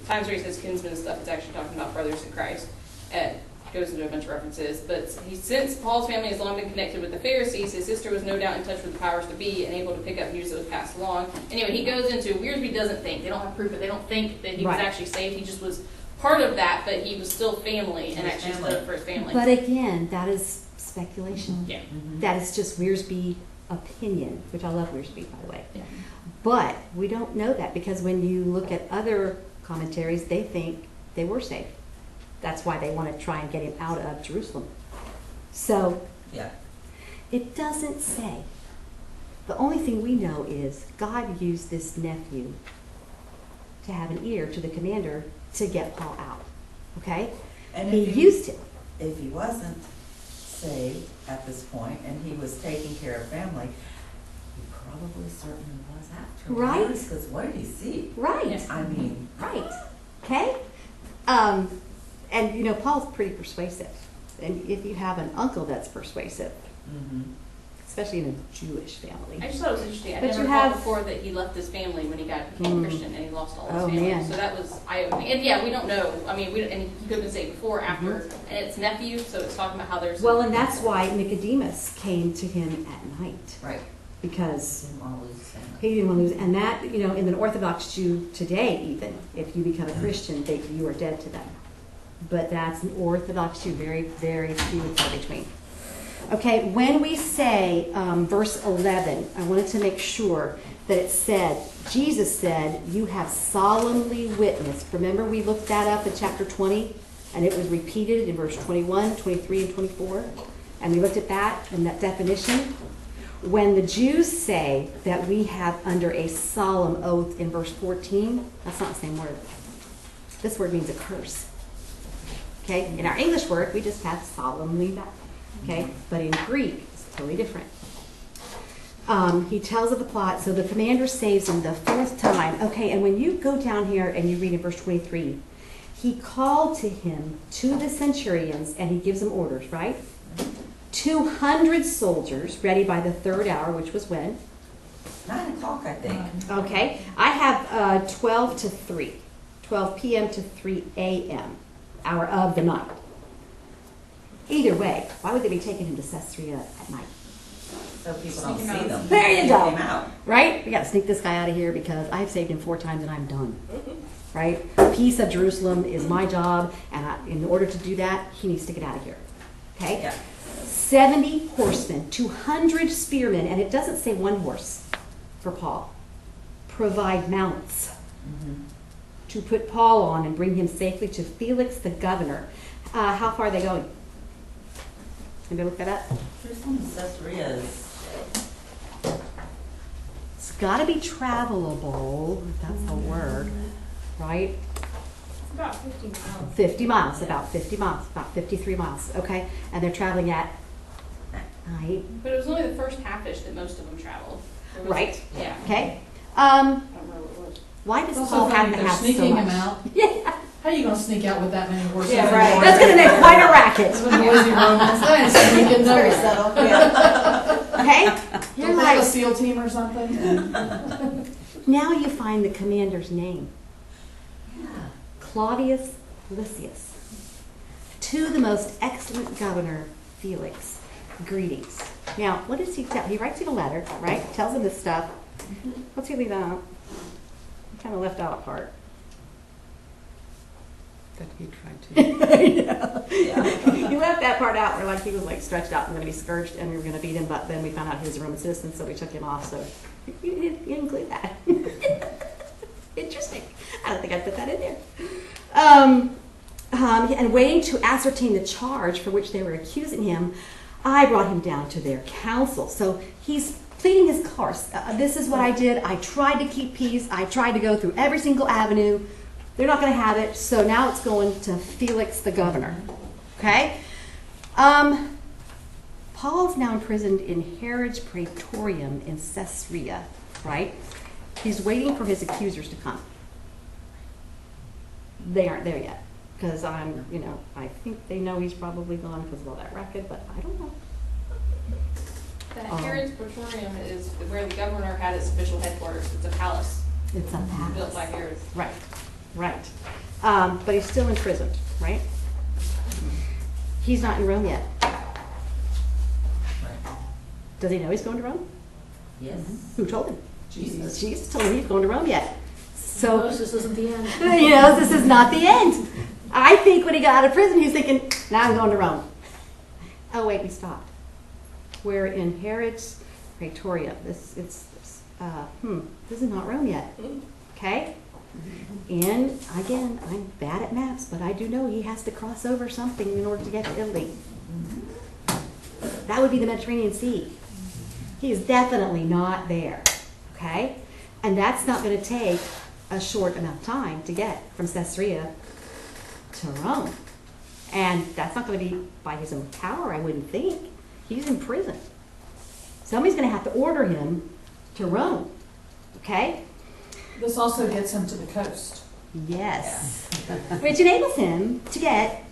times where he says kinsmen and stuff. It's actually talking about brothers in Christ. It goes into a bunch of references. But since Paul's family has long been connected with the Pharisees, his sister was no doubt in touch with the powers to be and able to pick up news that was passed along. Anyway, he goes into, Wiersbe doesn't think, they don't have proof, but they don't think that he was Right. actually saved. He just was part of that, but he was still family and actually stood up for his family. But again, that is speculation. Yeah. That is just Wiersbe opinion, which I love Wiersbe, by the way. Yeah. But we don't know that because when you look at other commentaries, they think they were saved. That's why they want to try and get him out of Jerusalem. So Yeah. it doesn't say. The only thing we know is God used this nephew to have an ear to the commander to get Paul out. Okay? And He if he, used him. if he wasn't saved at this point and he was taking care of family, he probably certainly was afterwards. Right. Because what did he see? Right. Yeah. I mean, Right. Okay? And you know, Paul's pretty persuasive. And if you have an uncle that's persuasive, mhm. especially in a Jewish family. I just thought it was interesting. I But never you thought have- before that he left his family when he became a Christian and he lost all his Oh, family. man. So that was eye-opening. And yeah, we don't know. I mean, and he could have been saved before, after, and it's nephew, so it's talking about how there's. Well, and that's why Nicodemus came to him at night. Right. Because Didn't want to lose his family. he didn't want to lose. And that, you know, in an Orthodox Jew today, even, if you become a Christian, you are dead to them. But that's an Orthodox Jew, very, very few and far between. Okay, when we say verse 11, I wanted to make sure that it said, Jesus said, you have solemnly witnessed. Remember we looked that up in chapter 20, and it was repeated in verse 21, 23, and 24. And we looked at that and that definition. When the Jews say that we have under a solemn oath in verse 14, that's not the same word. This word means a curse. Okay? In our English word, we just have solemnly that. Okay? But in Greek, it's totally different. He tells of the plot, so the commander saves him the 4th time. Okay, and when you go down here and you read in verse 23, he called to him to the centurions and he gives them orders, right? 200 soldiers ready by the 3rd hour, which was when? 9 o'clock, I think. Okay, I have 12 to 3, 12 p.m. to 3 a.m., hour of the night. Either way, why would they be taking him to Caesarea at night? So people don't Sneak see him out. them. There you Sneak go. him out. Right? We got to sneak this guy out of here because I've saved him 4 times and I'm done. Right? Peace of Jerusalem is my job, and in order to do that, he needs to get out of here. Okay? Yeah. 70 horsemen, 200 spearmen, and it doesn't say 1 horse for Paul. Provide mounts. Mhm. to put Paul on and bring him safely to Felix the governor. How far are they going? Anybody look that up? Caesarea is. It's got to be travelable. That's a word, right? It's about 50 miles. 50 miles, about 50 miles, about 53 miles, okay? And they're traveling at night. But it was only the first half-ish that most of them traveled. There was- Right. Yeah. Okay? I don't remember what it was. Why does It's Paul also have funny, to they're have so sneaking much? him out. Yeah, How are you going to sneak out with that many horses? Yeah, and right. boys? that's going to make quite a racket. That's what noisy Romans. They ain't sneaking Very nowhere. subtle, yeah. Okay? Don't You're they have a like, SEAL team or something? now you find the commander's name. Claudius Lysias. To the most excellent governor, Felix. Greetings. Now, what does he tell? He writes you a letter, right? Tells him this stuff. What's he leave out? He kind of left out a part. That he tried to. He left that part out where like he was like stretched out and going to be scourged and we were going to beat him, but then we found out he was a Roman citizen, so we took him off. So you didn't include that. Interesting. I don't think I put that in there. And waiting to ascertain the charge for which they were accusing him, I brought him down to their council. So he's pleading his course. This is what I did. I tried to keep peace. I tried to go through every single avenue. They're not going to have it, so now it's going to Felix the governor. Okay? Paul's now imprisoned in Herod's praetorium in Caesarea, right? He's waiting for his accusers to come. They aren't there yet, because I think they know he's probably gone because of all that racket, but I don't know. The Herod's Praetorium is where the governor had his official headquarters. It's a palace It's a palace. built by Herod. Right. But he's still in prison, right? He's not in Rome yet. Does he know he's going to Rome? Yes. Who told him? Jesus. Jesus told him he's going to Rome yet. So, This isn't the end. this is not the end. I think when he got out of prison, he's thinking, now I'm going to Rome. Oh, wait, we stopped. We're in Herod's praetorium. This is not Rome yet. Okay? And again, I'm bad at maps, but I do know he has to cross over something in order to get to Italy. That would be the Mediterranean Sea. He is definitely not there. Okay? And that's not going to take a short enough time to get from Caesarea to Rome. And that's not going to be by his own power, I wouldn't think. He's in prison. Somebody's going to have to order him to Rome. Okay? This also gets him to the coast. Yes. Which enables him to get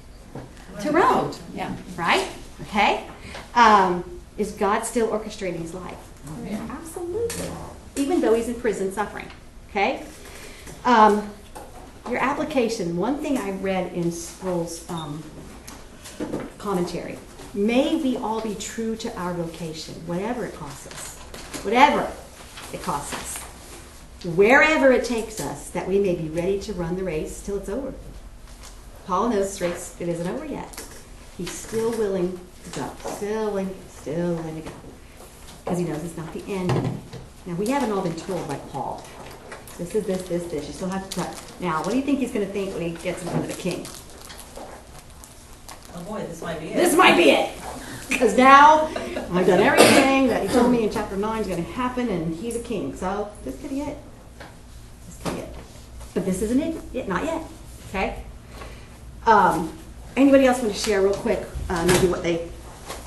to Rome. Yeah. Right? Okay? Is God still orchestrating his life? Yeah. Absolutely. Even though he's in prison suffering. Okay? Your application, one thing I read in Sproul's commentary, may we all be true to our vocation, whatever it costs us. Whatever it costs us. Wherever it takes us, that we may be ready to run the race till it's over. Paul knows this race, it isn't over yet. He's still willing to go. Still willing to go. Because he knows it's not the end. Now, we haven't all been told like Paul. This is this. You still have to cut. Now, what do you think he's going to think when he gets in front of the king? Oh boy, this might be it. This might be it. Because now I've done everything that he told me in chapter 9 is going to happen, and he's a king. So this could be it. But this isn't it. Not yet. Okay? Anybody else want to share real quick maybe what they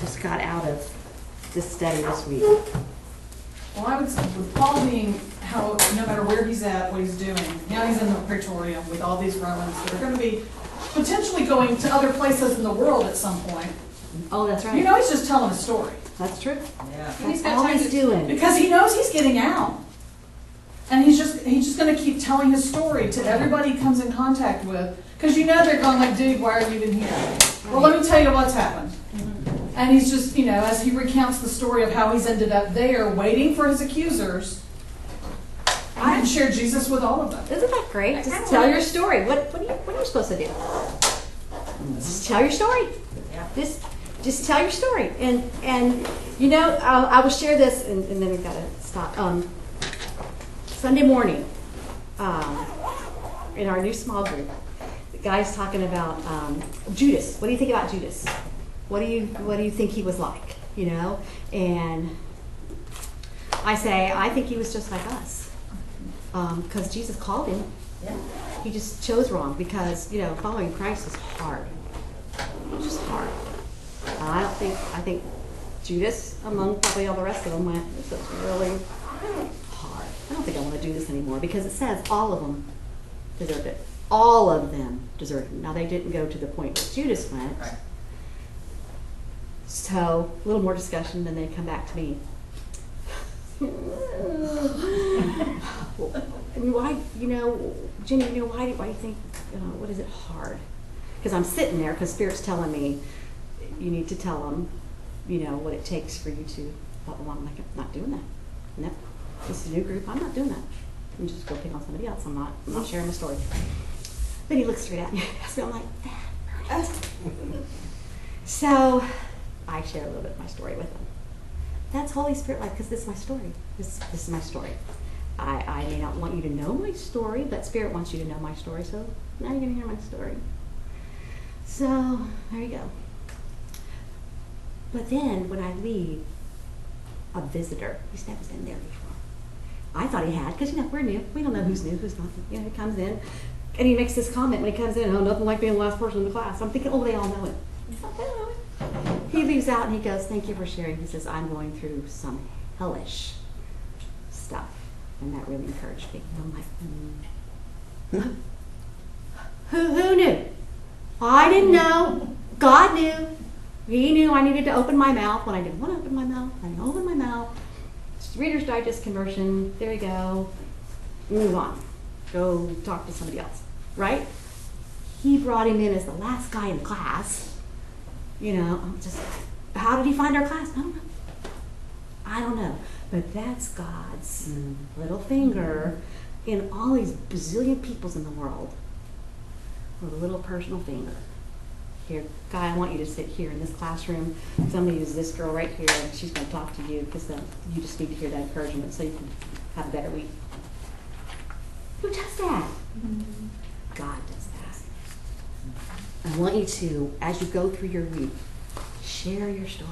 just got out of this study this week? Well, I would say with Paul being how no matter where he's at, what he's doing, now he's in the Praetorium with all these Romans that are going to be potentially going to other places in the world at some point. Oh, that's right. You know, he's just telling a story That's true. Yeah. That's all he's doing. because he knows he's getting out, and he's just going to keep telling his story to everybody he comes in contact with. Because you know they're going like, dude, why are you even here? Well, let me tell you what's happened. And he's just, as he recounts the story of how he's ended up there, waiting for his accusers, I can share Jesus with all of them. Isn't that great? Just tell your story. What are you supposed to do? Just tell your story. Yeah. Just tell your story. And I will share this, and then we've got to stop. Sunday morning, in our new small group, the guy's talking about Judas. What do you think about Judas? What do you think he was like? You know, and I say I think he was just like us, because Jesus called him. Yeah. He just chose wrong because following Christ is hard. It's just hard. I think Judas, among probably all the rest of them, went, this is really hard. I don't think I want to do this anymore because it says all of them deserved it. All of them deserved it. Now, they didn't go to the point where Judas went. Right. So, a little more discussion, then they come back to me. Why, Jenny, why do you think, what is it hard? Because I'm sitting there, because Spirit's telling me, you need to tell them, what it takes for you to, I'm like, I'm not doing that. Nope. This is a new group, I'm not doing that. I'm just go pick on somebody else, I'm not sharing my story. Then he looks straight at me, so I'm like, that. So, I share a little bit of my story with him. That's Holy Spirit life, because this is my story. This is my story. I may not want you to know my story, but Spirit wants you to know my story, so now you're going to hear my story. So, there you go. But then, when I leave, a visitor, he's never been there before. I thought he had, because, we're new. We don't know who's new, who's not. He comes in, and he makes this comment when he comes in, nothing like being the last person in the class. I'm thinking, they all know it. They don't know it. He leaves out and he goes, thank you for sharing. He says, I'm going through some hellish stuff. And that really encouraged me. And I'm like, Who knew? I didn't know. God knew. He knew I needed to open my mouth when I didn't want to open my mouth. I didn't open my mouth. It's Reader's Digest conversion. There you go. Move on. Go talk to somebody else. Right? He brought him in as the last guy in class. I'm just, how did he find our class? I don't know. But that's God's little finger in all these bazillion peoples in the world. With a little personal finger. Here, Guy, I want you to sit here in this classroom. So I'm going to use this girl right here, and she's going to talk to you because you just need to hear that encouragement so you can have a better week. Who does that? God does that. I want you to, as you go through your week, share your story.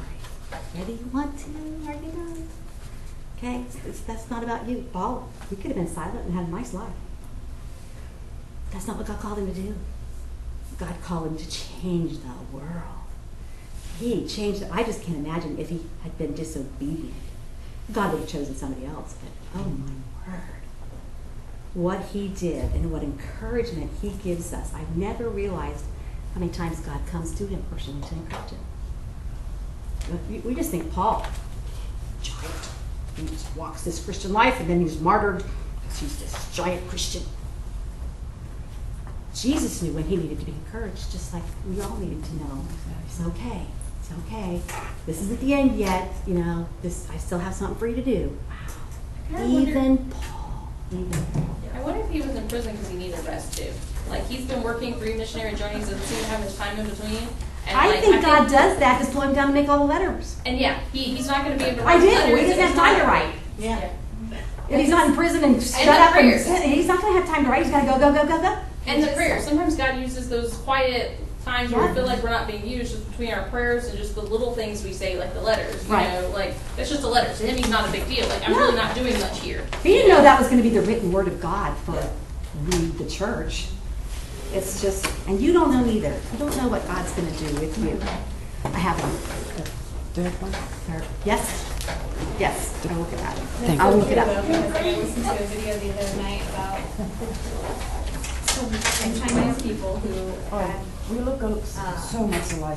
Whether you want to or you don't. Okay? That's not about you. Paul, he could have been silent and had a nice life. That's not what God called him to do. God called him to change the world. He changed it. I just can't imagine if he had been disobedient. God would have chosen somebody else, but oh my word. What he did and what encouragement he gives us. I've never realized how many times God comes to him personally to encourage him. We just think Paul, giant. He just walks this Christian life and then he's martyred because he's this giant Christian. Jesus knew when he needed to be encouraged, just like we all needed to know. It's okay. It's okay. This isn't the end yet. I still have something for you to do. Wow. Even Paul. I wonder if he was in prison because he needed rest too. Like he's been working 3 missionary journeys, doesn't seem to have much time in between. And I think God does that to slow him down to make all the letters. And he's not going to be able to write letters. He doesn't have time to write. Yeah. If he's not in prison and shut up, he's not going to have time to write. He's got to go. And the prayers. Sometimes God uses those quiet times where we feel like we're not being used, just between our prayers and just the little things we say, like the letters. Like it's just a letter. To him, he's not a big deal. Like I'm really not doing much here. He didn't know that was going to be the written word of God for the church. It's just, and you don't know neither. You don't know what God's going to do with you. I have a third one. Yes. I'll look at that. I'll look it up. I listened to a video the other night about some Chinese people who had We look so much alike.